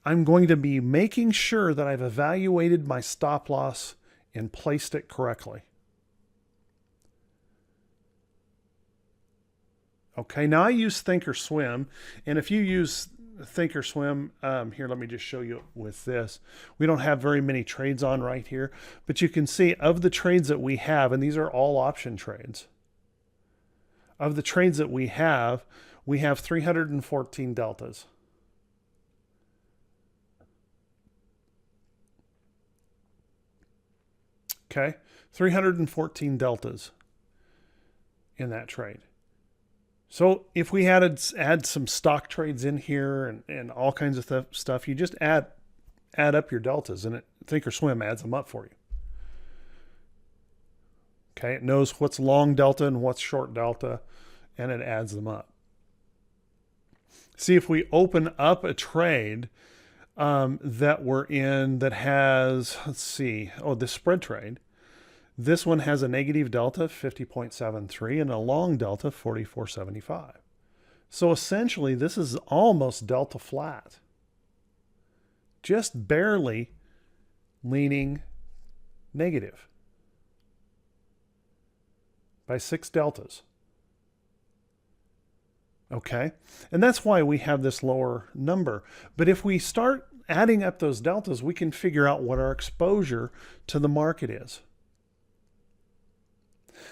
I'm going to be making sure that I've evaluated my stop loss and placed it correctly. Okay, now I use Thinkorswim, and if you use Thinkorswim, here, let me just show you with this. We don't have very many trades on right here, but you can see of the trades that we have, and these are all option trades. Of the trades that we have 314 deltas. Okay, 314 deltas in that trade. So if we had to add some stock trades in here and all kinds of stuff, you just add up your deltas, and Thinkorswim adds them up for you. Okay, it knows what's long delta and what's short delta, and it adds them up. See, if we open up a trade that we're in that has, let's see, the spread trade. This one has a negative delta, 50.73, and a long delta, 44.75. So essentially, this is almost delta flat. Just barely leaning negative by 6 deltas. Okay? And that's why we have this lower number. But if we start adding up those deltas, we can figure out what our exposure to the market is.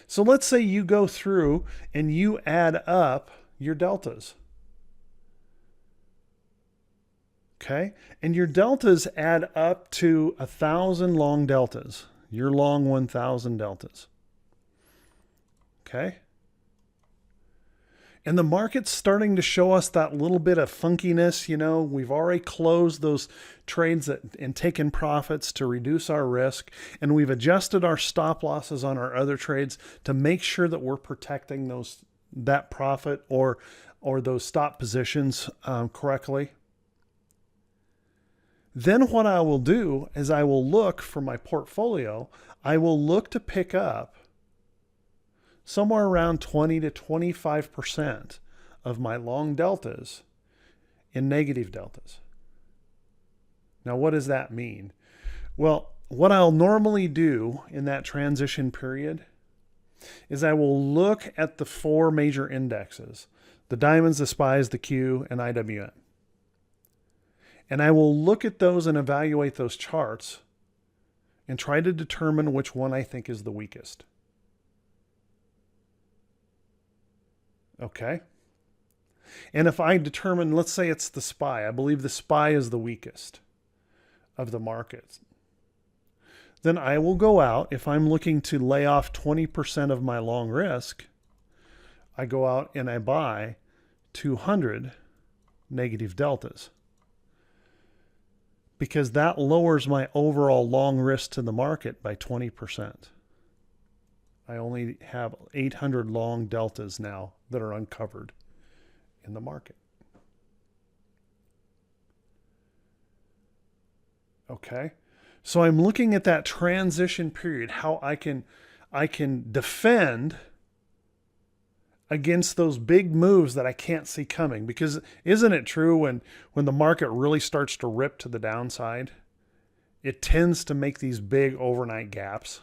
So let's say you go through and you add up your deltas. Okay? And your deltas add up to 1,000 long deltas. You're long 1,000 deltas. Okay? And the market's starting to show us that little bit of funkiness. We've already closed those trades and taken profits to reduce our risk. And we've adjusted our stop losses on our other trades to make sure that we're protecting that profit or those stop positions correctly. Then what I will do is I will look for my portfolio. I will look to pick up somewhere around 20 to 25% of my long deltas in negative deltas. Now, what does that mean? Well, what I'll normally do in that transition period is I will look at the 4 major indexes, the diamonds, the SPYs, the Q, and IWM. And I will look at those and evaluate those charts and try to determine which one I think is the weakest. Okay. And if I determine, let's say it's the SPY, I believe the SPY is the weakest of the markets, then I will go out. If I'm looking to lay off 20% of my long risk, I go out and I buy 200 negative deltas, because that lowers my overall long risk to the market by 20%. I only have 800 long deltas now that are uncovered in the market. Okay. So I'm looking at that transition period, how I can defend against those big moves that I can't see coming. Because isn't it true when the market really starts to rip to the downside, it tends to make these big overnight gaps?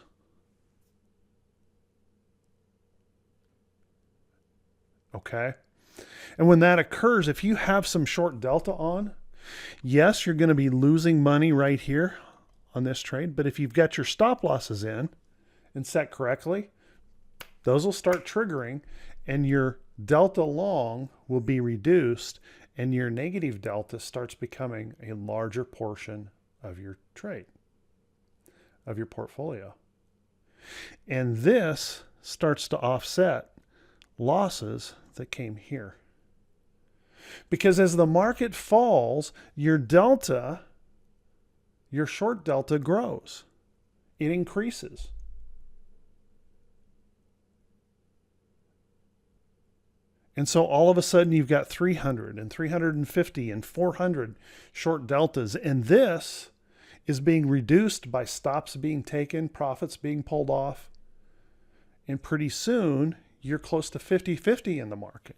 Okay. And when that occurs, if you have some short delta on, yes, you're going to be losing money right here on this trade. But if you've got your stop losses in and set correctly, those will start triggering and your delta long will be reduced and your negative delta starts becoming a larger portion of your trade, of your portfolio. And this starts to offset losses that came here. Because as the market falls, your delta, your short delta grows. It increases. And so all of a sudden you've got 300 and 350 and 400 short deltas. And this is being reduced by stops being taken, profits being pulled off. And pretty soon you're close to 50-50 in the market.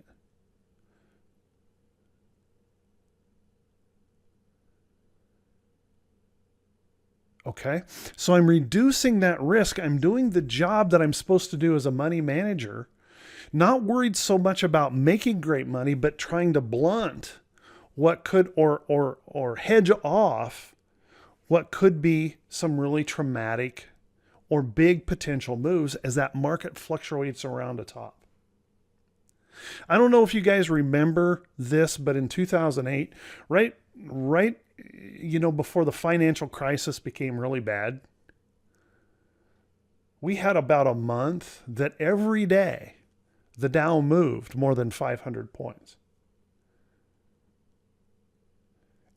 Okay, so I'm reducing that risk. I'm doing the job that I'm supposed to do as a money manager, not worried so much about making great money, but trying to blunt what could or hedge off what could be some really traumatic or big potential moves as that market fluctuates around the top. I don't know if you guys remember this, but in 2008, right, before the financial crisis became really bad, we had about a month that every day the Dow moved more than 500 points.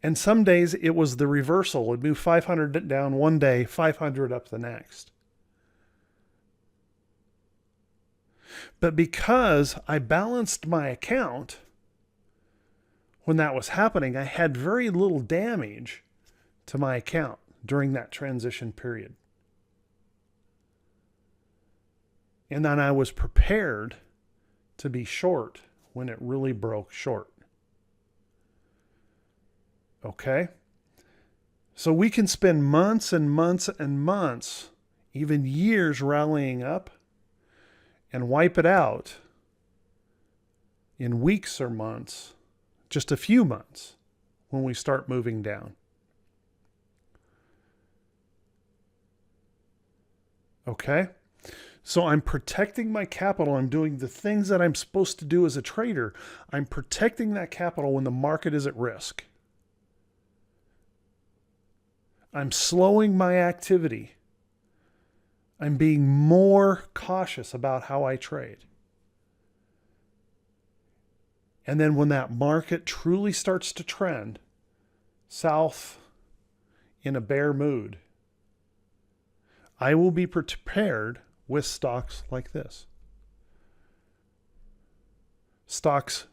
And some days it was the reversal. It would move 500 down one day, 500 up the next. But because I balanced my account when that was happening, I had very little damage to my account during that transition period. And then I was prepared to be short when it really broke short. Okay? So we can spend months and months and months, even years, rallying up and wipe it out in weeks or months, just a few months, when we start moving down. Okay? So I'm protecting my capital. I'm doing the things that I'm supposed to do as a trader. I'm protecting that capital when the market is at risk. I'm slowing my activity. I'm being more cautious about how I trade. And then when that market truly starts to trend south in a bear mood, I will be prepared with stocks like this. Stocks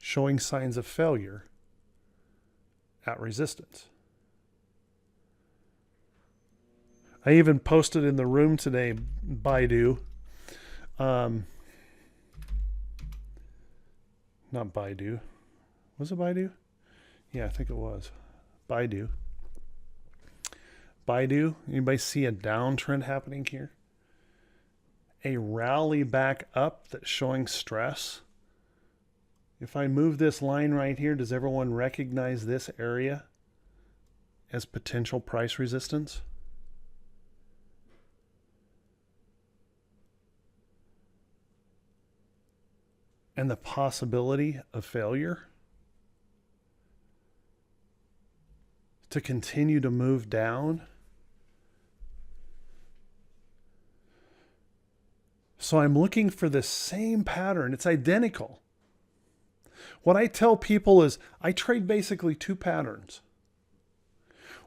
showing signs of failure at resistance. I even posted in the room today, Baidu. Not Baidu. Was it Baidu? Yeah, I think it was. Baidu. Baidu, anybody see a downtrend happening here? A rally back up that's showing stress. If I move this line right here, does everyone recognize this area as potential price resistance? And the possibility of failure to continue to move down. So I'm looking for the same pattern. It's identical. What I tell people is I trade basically two patterns.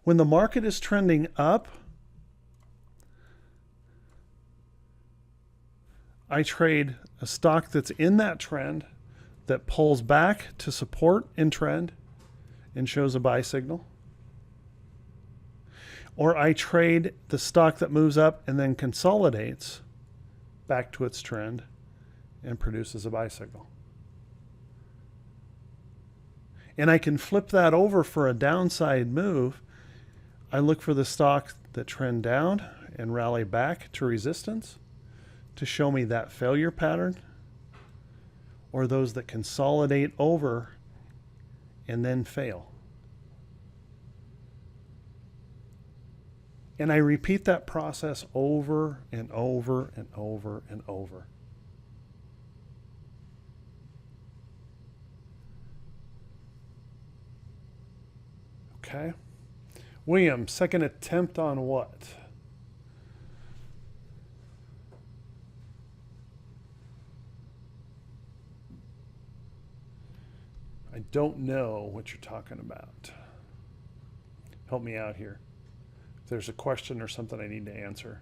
When the market is trending up, I trade a stock that's in that trend that pulls back to support in trend and shows a buy signal. Or I trade the stock that moves up and then consolidates back to its trend and produces a buy signal. And I can flip that over for a downside move. I look for the stock that trend down and rally back to resistance to show me that failure pattern, or those that consolidate over and then fail. And I repeat that process over and over and over and over. Okay. William, second attempt on what? I don't know what you're talking about. Help me out here. If there's a question or something I need to answer.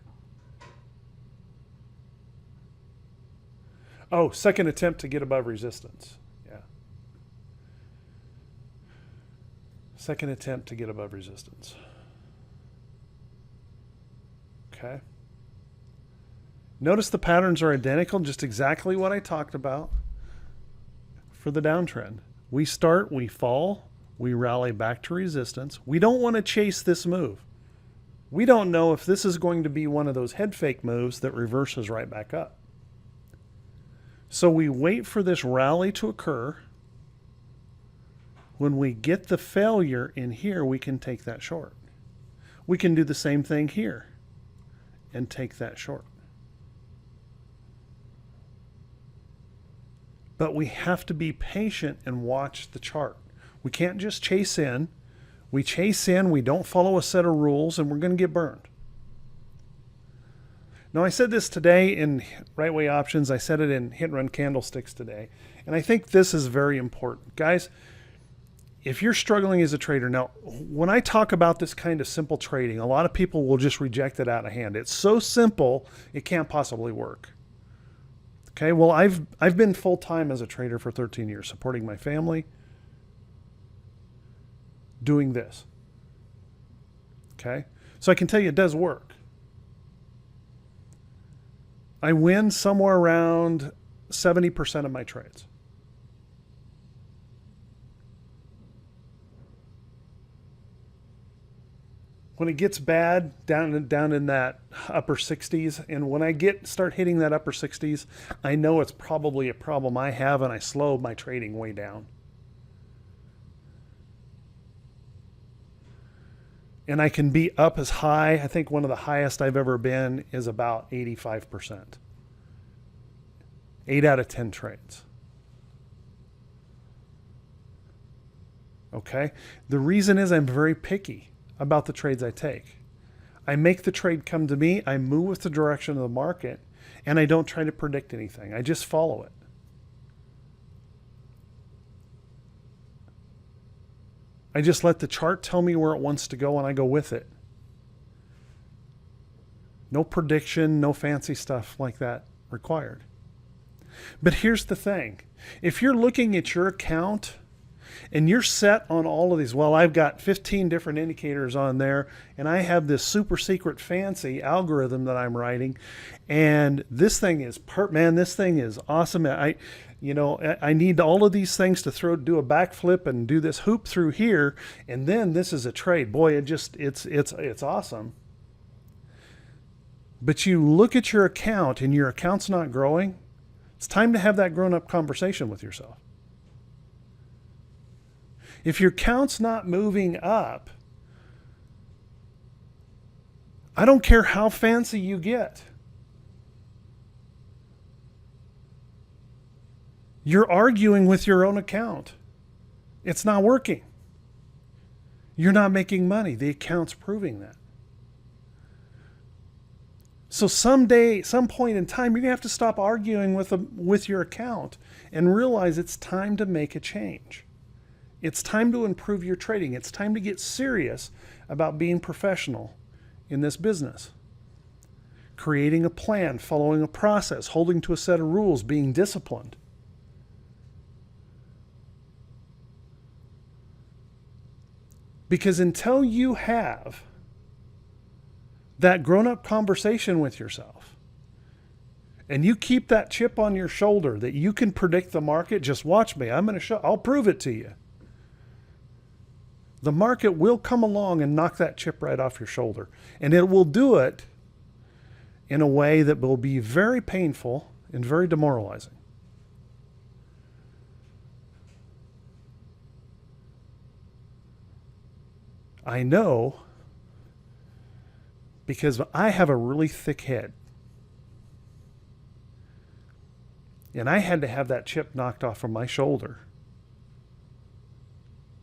Oh, second attempt to get above resistance. Yeah. Second attempt to get above resistance. Okay. Notice the patterns are identical, just exactly what I talked about for the downtrend. We start, we fall, we rally back to resistance. We don't want to chase this move. We don't know if this is going to be one of those head fake moves that reverses right back up. So we wait for this rally to occur. When we get the failure in here, we can take that short. We can do the same thing here and take that short. But we have to be patient and watch the chart. We can't just chase in. We chase in, we don't follow a set of rules, and we're going to get burned. Now, I said this today in Right Way Options. I said it in Hit and Run Candlesticks today. And I think this is very important. Guys, if you're struggling as a trader, now, when I talk about this kind of simple trading, a lot of people will just reject it out of hand. It's so simple, it can't possibly work. Okay, well, I've been full-time as a trader for 13 years, supporting my family, doing this. Okay, so I can tell you it does work. I win somewhere around 70% of my trades. When it gets bad, down in that upper 60s, and when I start hitting that upper 60s, I know it's probably a problem I have, and I slow my trading way down. And I can be up as high. I think one of the highest I've ever been is about 85%. 8 out of 10 trades. Okay? The reason is I'm very picky about the trades I take. I make the trade come to me, I move with the direction of the market, and I don't try to predict anything. I just follow it. I just let the chart tell me where it wants to go and I go with it. No prediction, no fancy stuff like that required. But here's the thing. If you're looking at your account and you're set on all of these, well, I've got 15 different indicators on there and I have this super secret fancy algorithm that I'm writing, and this thing is this thing is awesome. I need all of these things to do a backflip and do this hoop through here, and then this is a trade. Boy, it's awesome. But you look at your account and your account's not growing, it's time to have that grown-up conversation with yourself. If your account's not moving up, I don't care how fancy you get. You're arguing with your own account. It's not working. You're not making money. The account's proving that. So someday, some point in time, you're going to have to stop arguing with your account and realize it's time to make a change. It's time to improve your trading. It's time to get serious about being professional in this business. Creating a plan, following a process, holding to a set of rules, being disciplined. Because until you have that grown-up conversation with yourself, and you keep that chip on your shoulder that you can predict the market, just watch me. I'll prove it to you. The market will come along and knock that chip right off your shoulder. And it will do it in a way that will be very painful and very demoralizing. I know, because I have a really thick head. And I had to have that chip knocked off from my shoulder.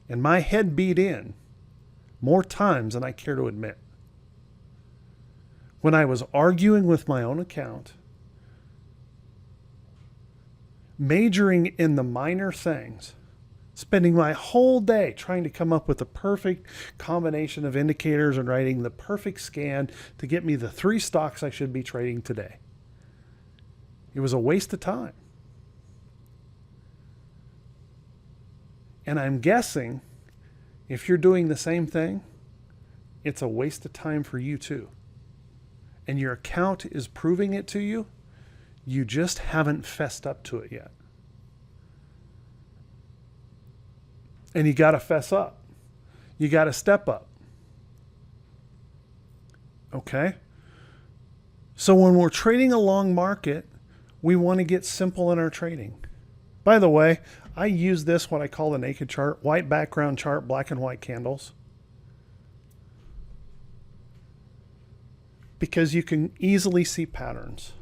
And my head beat in more times than I care to admit. When I was arguing with my own account, majoring in the minor things, spending my whole day trying to come up with the perfect combination of indicators and writing the perfect scan to get me the 3 stocks I should be trading today. It was a waste of time. And I'm guessing if you're doing the same thing, it's a waste of time for you too. And your account is proving it to you. You just haven't fessed up to it yet. And you got to fess up. You got to step up. Okay? So when we're trading a long market, we want to get simple in our trading. By the way, I use this, what I call the naked chart, white background chart, black and white candles. Because you can easily see patterns.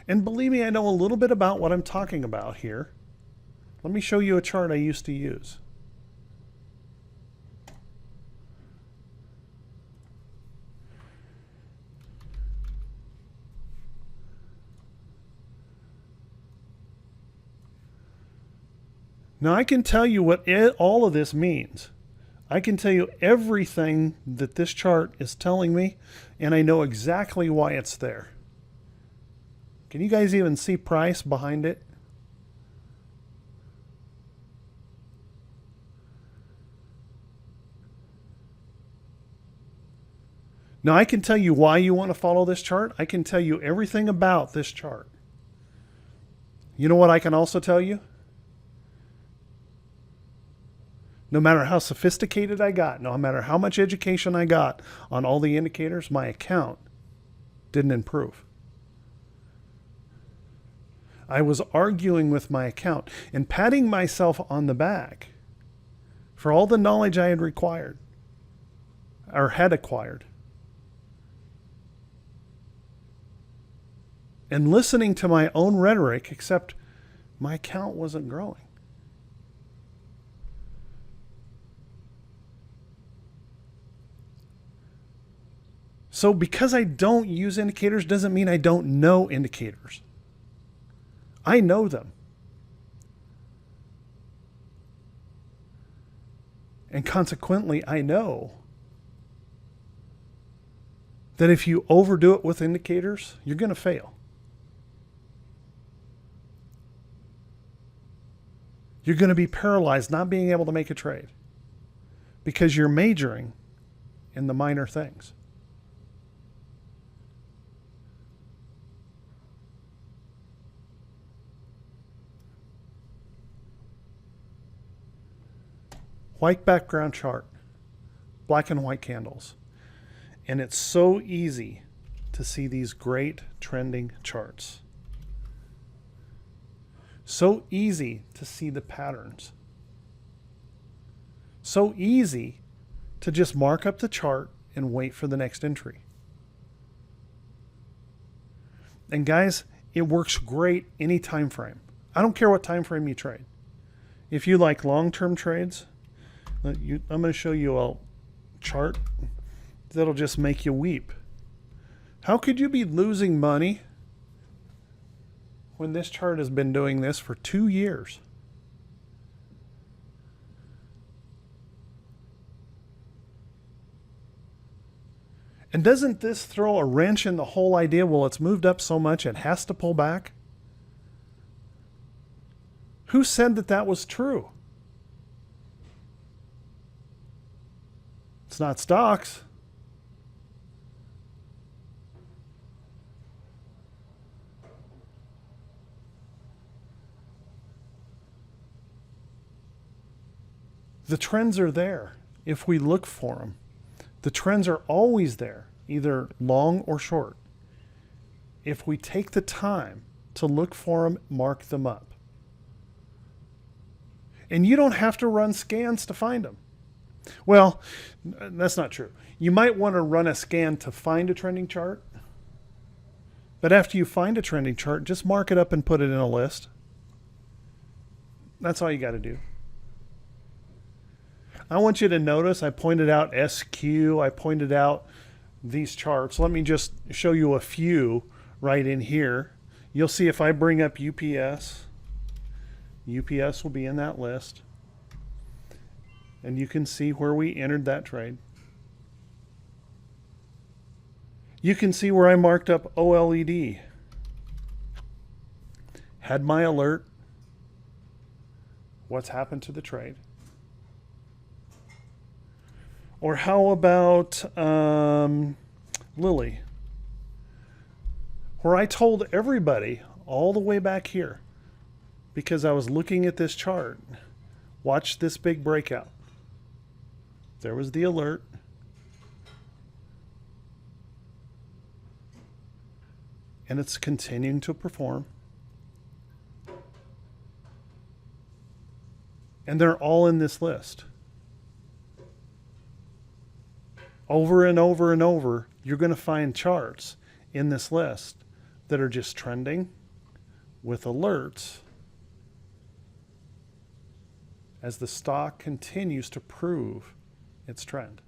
And believe me, I know a little bit about what I'm talking about here. Let me show you a chart I used to use. Now I can tell you what all of this means. I can tell you everything that this chart is telling me, and I know exactly why it's there. Can you guys even see price behind it? Now I can tell you why you want to follow this chart. I can tell you everything about this chart. You know what I can also tell you? No matter how sophisticated I got, no matter how much education I got on all the indicators, my account didn't improve. I was arguing with my account and patting myself on the back for all the knowledge I had required or had acquired. And listening to my own rhetoric, except my account wasn't growing. So because I don't use indicators doesn't mean I don't know indicators. I know them. And consequently, I know that if you overdo it with indicators, you're going to fail. You're going to be paralyzed not being able to make a trade because you're majoring in the minor things. White background chart, black and white candles. And it's so easy to see these great trending charts. So easy to see the patterns. So easy to just mark up the chart and wait for the next entry. And guys, it works great any time frame. I don't care what time frame you trade. If you like long-term trades, I'm going to show you a chart that'll just make you weep. How could you be losing money when this chart has been doing this for 2 years? And doesn't this throw a wrench in the whole idea? Well, it's moved up so much it has to pull back. Who said that that was true? It's not stocks. The trends are there if we look for them. The trends are always there, either long or short. If we take the time to look for them, mark them up. And you don't have to run scans to find them. Well, that's not true. You might want to run a scan to find a trending chart. But after you find a trending chart, just mark it up and put it in a list. That's all you got to do. I want you to notice I pointed out SQ. I pointed out these charts. Let me just show you a few right in here. You'll see if I bring up UPS, UPS will be in that list. And you can see where we entered that trade. You can see where I marked up OLED. Had my alert. What's happened to the trade? Or how about Lily? Where I told everybody all the way back here, because I was looking at this chart, watch this big breakout. There was the alert. And it's continuing to perform. And they're all in this list. Over and over and over, you're going to find charts in this list that are just trending with alerts as the stock continues to prove its trend.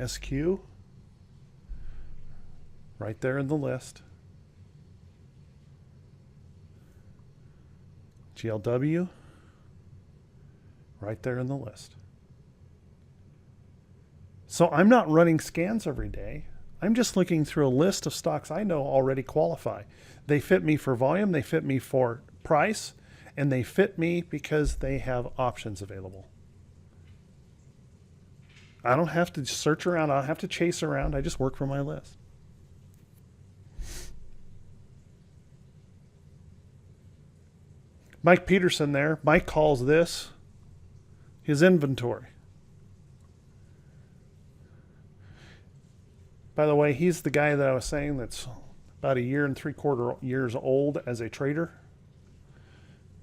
SQ, right there in the list. GLW, right there in the list. So I'm not running scans every day. I'm just looking through a list of stocks I know already qualify. They fit me for volume, they fit me for price, and they fit me because they have options available. I don't have to search around. I don't have to chase around. I just work from my list. Mike Peterson there. Mike calls this his inventory. By the way, he's the guy that I was saying that's about 1 3/4 years old as a trader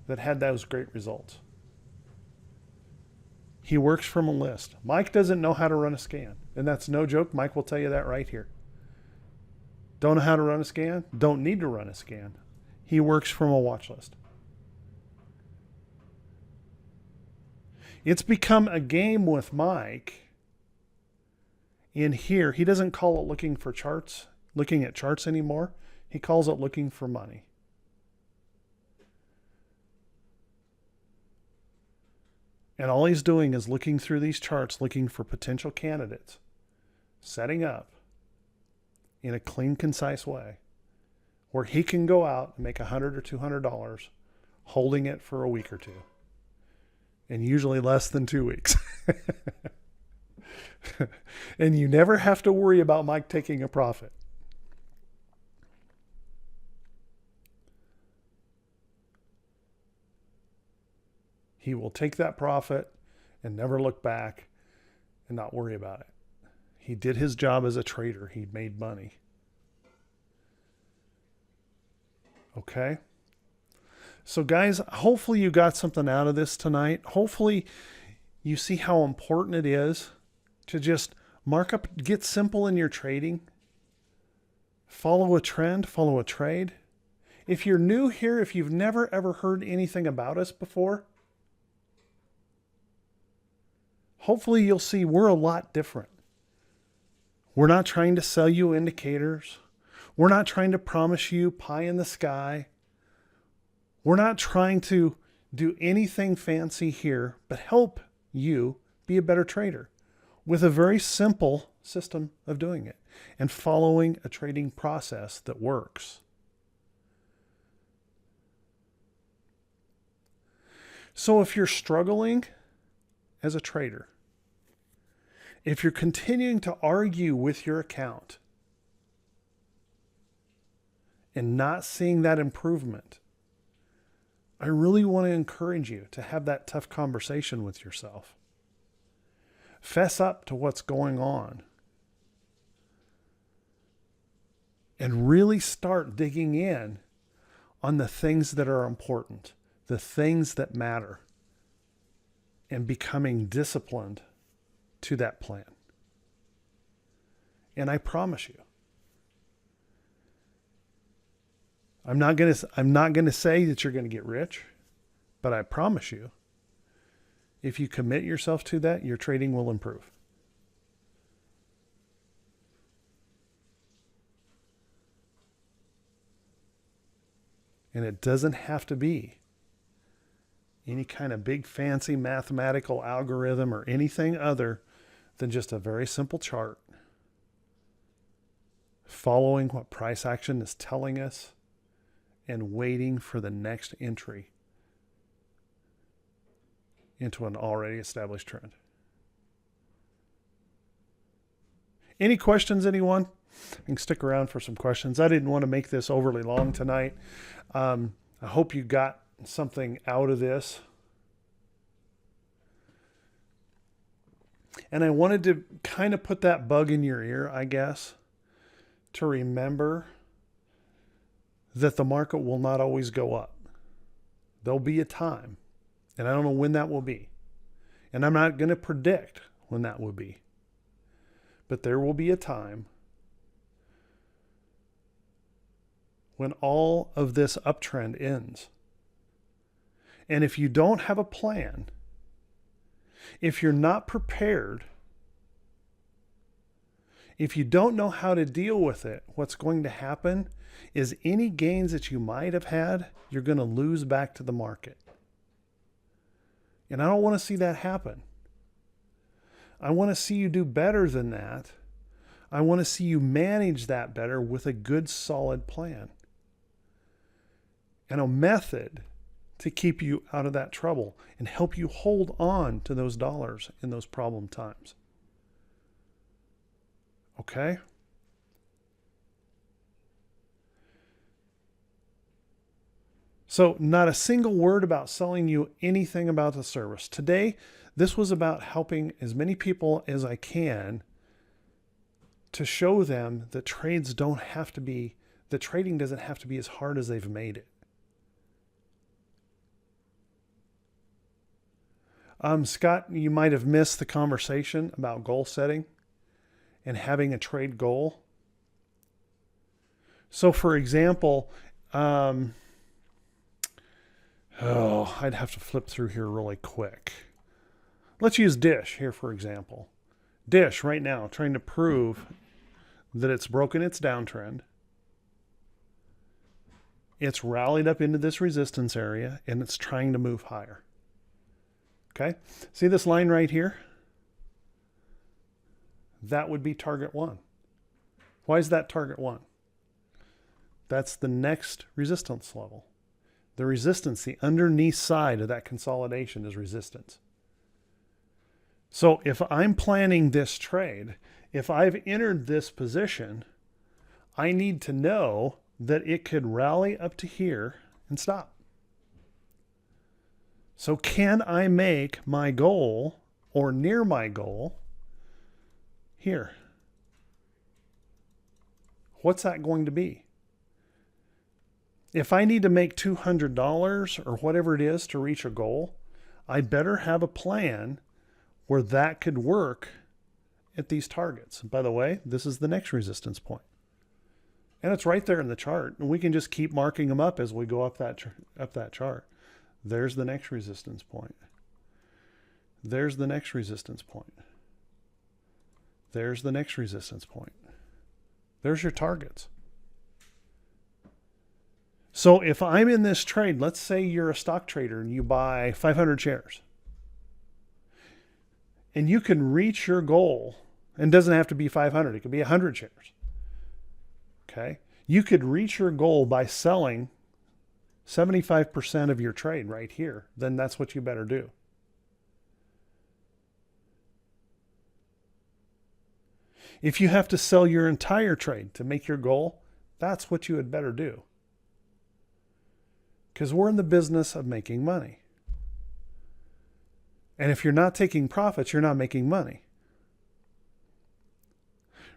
that had those great results. He works from a list. Mike doesn't know how to run a scan. And that's no joke. Mike will tell you that right here. Don't know how to run a scan? Don't need to run a scan. He works from a watch list. It's become a game with Mike. In here, he doesn't call it looking for charts, looking at charts anymore. He calls it looking for money. And all he's doing is looking through these charts, looking for potential candidates, setting up in a clean, concise way where he can go out and make $100 or $200 holding it for a week or two, and usually less than 2 weeks. And you never have to worry about Mike taking a profit. He will take that profit and never look back and not worry about it. He did his job as a trader. He made money. Okay? So guys, hopefully you got something out of this tonight. Hopefully you see how important it is to just mark up, get simple in your trading. Follow a trend, follow a trade. If you're new here, if you've never ever heard anything about us before, hopefully you'll see we're a lot different. We're not trying to sell you indicators. We're not trying to promise you pie in the sky. We're not trying to do anything fancy here, but help you be a better trader with a very simple system of doing it and following a trading process that works. So if you're struggling as a trader, if you're continuing to argue with your account and not seeing that improvement, I really want to encourage you to have that tough conversation with yourself. Fess up to what's going on and really start digging in on the things that are important, the things that matter, and becoming disciplined to that plan. And I promise you, I'm not going to say that you're going to get rich, but I promise you, if you commit yourself to that, your trading will improve. And it doesn't have to be any kind of big fancy mathematical algorithm or anything other than just a very simple chart, following what price action is telling us and waiting for the next entry into an already established trend. Any questions, anyone? You can stick around for some questions. I didn't want to make this overly long tonight. I hope you got something out of this. And I wanted to kind of put that bug in your ear, I guess, to remember that the market will not always go up. There'll be a time, and I don't know when that will be. And I'm not going to predict when that will be. But there will be a time when all of this uptrend ends. And if you don't have a plan, if you're not prepared, if you don't know how to deal with it, what's going to happen is any gains that you might have had, you're going to lose back to the market. And I don't want to see that happen. I want to see you do better than that. I want to see you manage that better with a good, solid plan and a method to keep you out of that trouble and help you hold on to those dollars in those problem times. Okay? So not a single word about selling you anything about the service. Today, this was about helping as many people as I can to show them that trading doesn't have to be as hard as they've made it. Scott, you might have missed the conversation about goal setting and having a trade goal. So for example, I'd have to flip through here really quick. Let's use Dish here, for example. Dish right now trying to prove that it's broken its downtrend. It's rallied up into this resistance area and it's trying to move higher. Okay. See this line right here? That would be target 1. Why is that target 1? That's the next resistance level. The resistance, the underneath side of that consolidation is resistance. So if I'm planning this trade, if I've entered this position, I need to know that it could rally up to here and stop. So can I make my goal or near my goal here? What's that going to be? If I need to make $200 or whatever it is to reach a goal, I better have a plan where that could work at these targets. By the way, this is the next resistance point. And it's right there in the chart. And we can just keep marking them up as we go up that chart. There's the next resistance point. There's the next resistance point. There's the next resistance point. There's your targets. So if I'm in this trade, let's say you're a stock trader and you buy 500 shares. And you can reach your goal, and it doesn't have to be 500, it could be 100 shares. Okay? You could reach your goal by selling 75% of your trade right here. Then that's what you better do. If you have to sell your entire trade to make your goal, that's what you had better do. Because we're in the business of making money. And if you're not taking profits, you're not making money.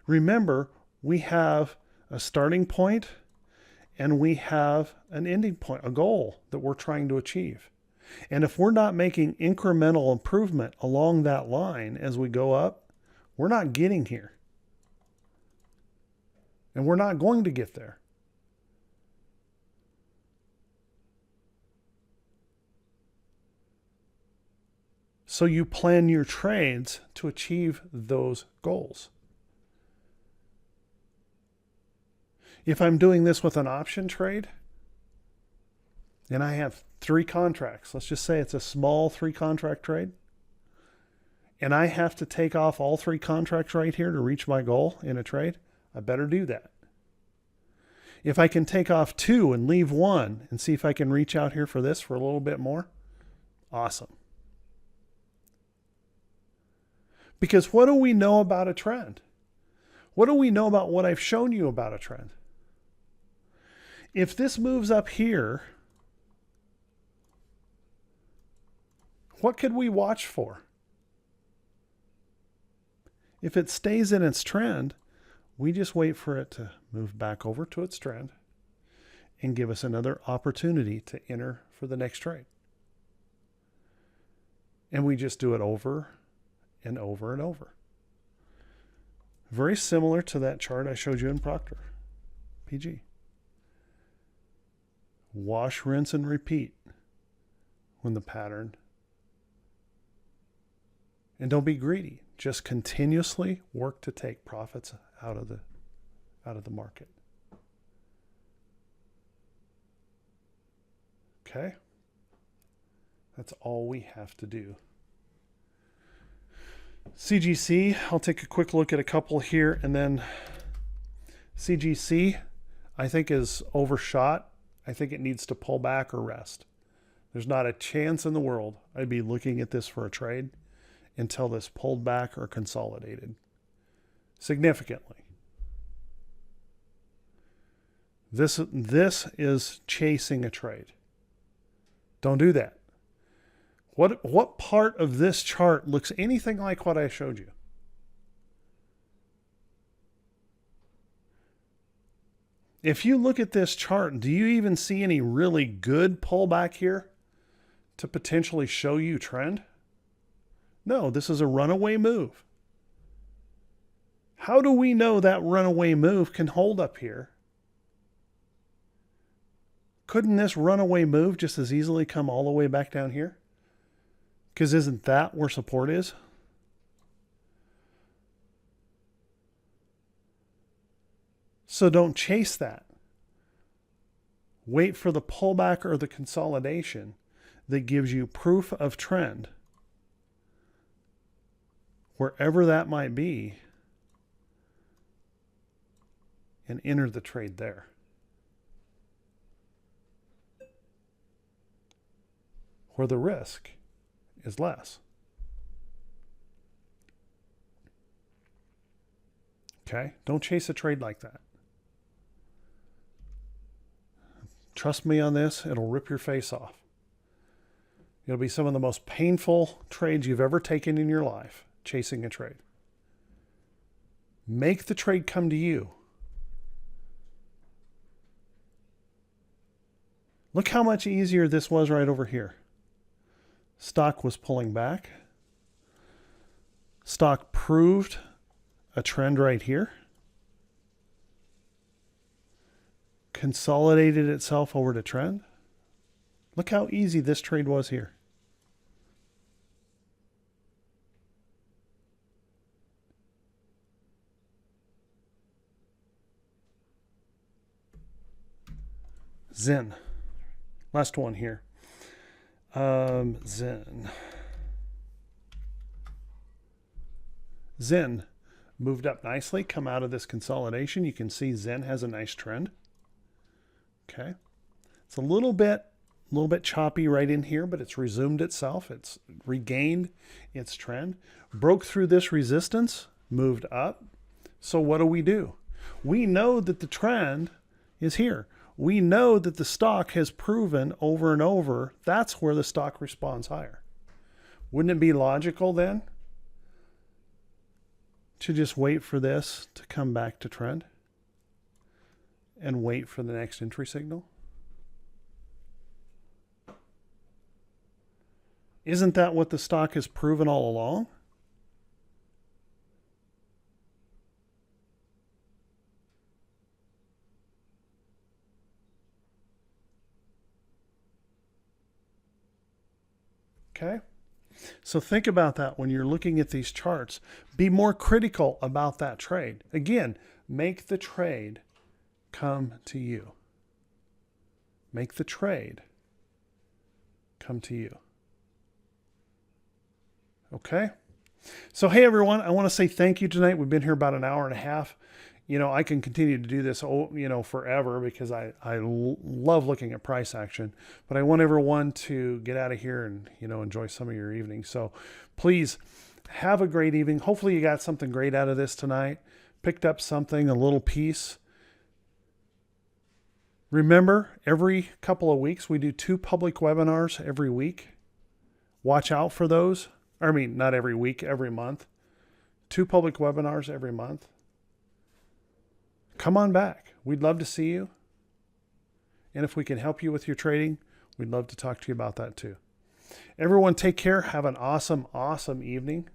Remember, we have a starting point and we have an ending point, a goal that we're trying to achieve. And if we're not making incremental improvement along that line as we go up, we're not getting here. And we're not going to get there. So you plan your trades to achieve those goals. If I'm doing this with an option trade, and I have 3 contracts, let's just say it's a small 3-contract trade, and I have to take off all 3 contracts right here to reach my goal in a trade, I better do that. If I can take off 2 and leave 1 and see if I can reach out here for this for a little bit more, awesome. Because what do we know about a trend? What do we know about what I've shown you about a trend? If this moves up here, what could we watch for? If it stays in its trend, we just wait for it to move back over to its trend and give us another opportunity to enter for the next trade. And we just do it over and over and over. Very similar to that chart I showed you in Proctor, PG. Wash, rinse, and repeat when the pattern. And don't be greedy. Just continuously work to take profits out of the market. Okay? That's all we have to do. CGC, I'll take a quick look at a couple here, and then CGC, I think is overshot. I think it needs to pull back or rest. There's not a chance in the world I'd be looking at this for a trade until this pulled back or consolidated significantly. This is chasing a trade. Don't do that. What part of this chart looks anything like what I showed you? If you look at this chart, do you even see any really good pullback here to potentially show you trend? No, this is a runaway move. How do we know that runaway move can hold up here? Couldn't this runaway move just as easily come all the way back down here? Because isn't that where support is? So don't chase that. Wait for the pullback or the consolidation that gives you proof of trend wherever that might be, and enter the trade there. Where the risk is less. Okay? Don't chase a trade like that. Trust me on this, it'll rip your face off. It'll be some of the most painful trades you've ever taken in your life, chasing a trade. Make the trade come to you. Look how much easier this was right over here. Stock was pulling back. Stock proved a trend right here. Consolidated itself over to trend. Look how easy this trade was here. Zen. Last one here. Zen. Zen moved up nicely, come out of this consolidation. You can see Zen has a nice trend. Okay. It's a little bit choppy right in here, but it's resumed itself. It's regained its trend. Broke through this resistance, moved up. So what do? We know that the trend is here. We know that the stock has proven over and over that's where the stock responds higher. Wouldn't it be logical then to just wait for this to come back to trend and wait for the next entry signal? Isn't that what the stock has proven all along? Okay? So think about that when you're looking at these charts. Be more critical about that trade. Again, make the trade come to you. Make the trade come to you. Okay? So, hey, everyone, I want to say thank you tonight. We've been here about an hour and a half. You know, I can continue to do this, forever because I love looking at price action. But I want everyone to get out of here and, enjoy some of your evening. So please have a great evening. Hopefully you got something great out of this tonight. Picked up something, a little piece. Remember, every couple of weeks, we do 2 public webinars every week. Watch out for those. Not every week, every month. 2 public webinars every month. Come on back. We'd love to see you. And if we can help you with your trading, we'd love to talk to you about that too. Everyone take care. Have an awesome, awesome evening.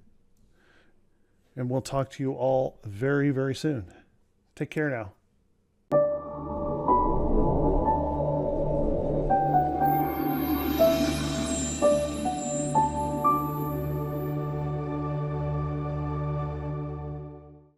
And we'll talk to you all very, very soon. Take care now.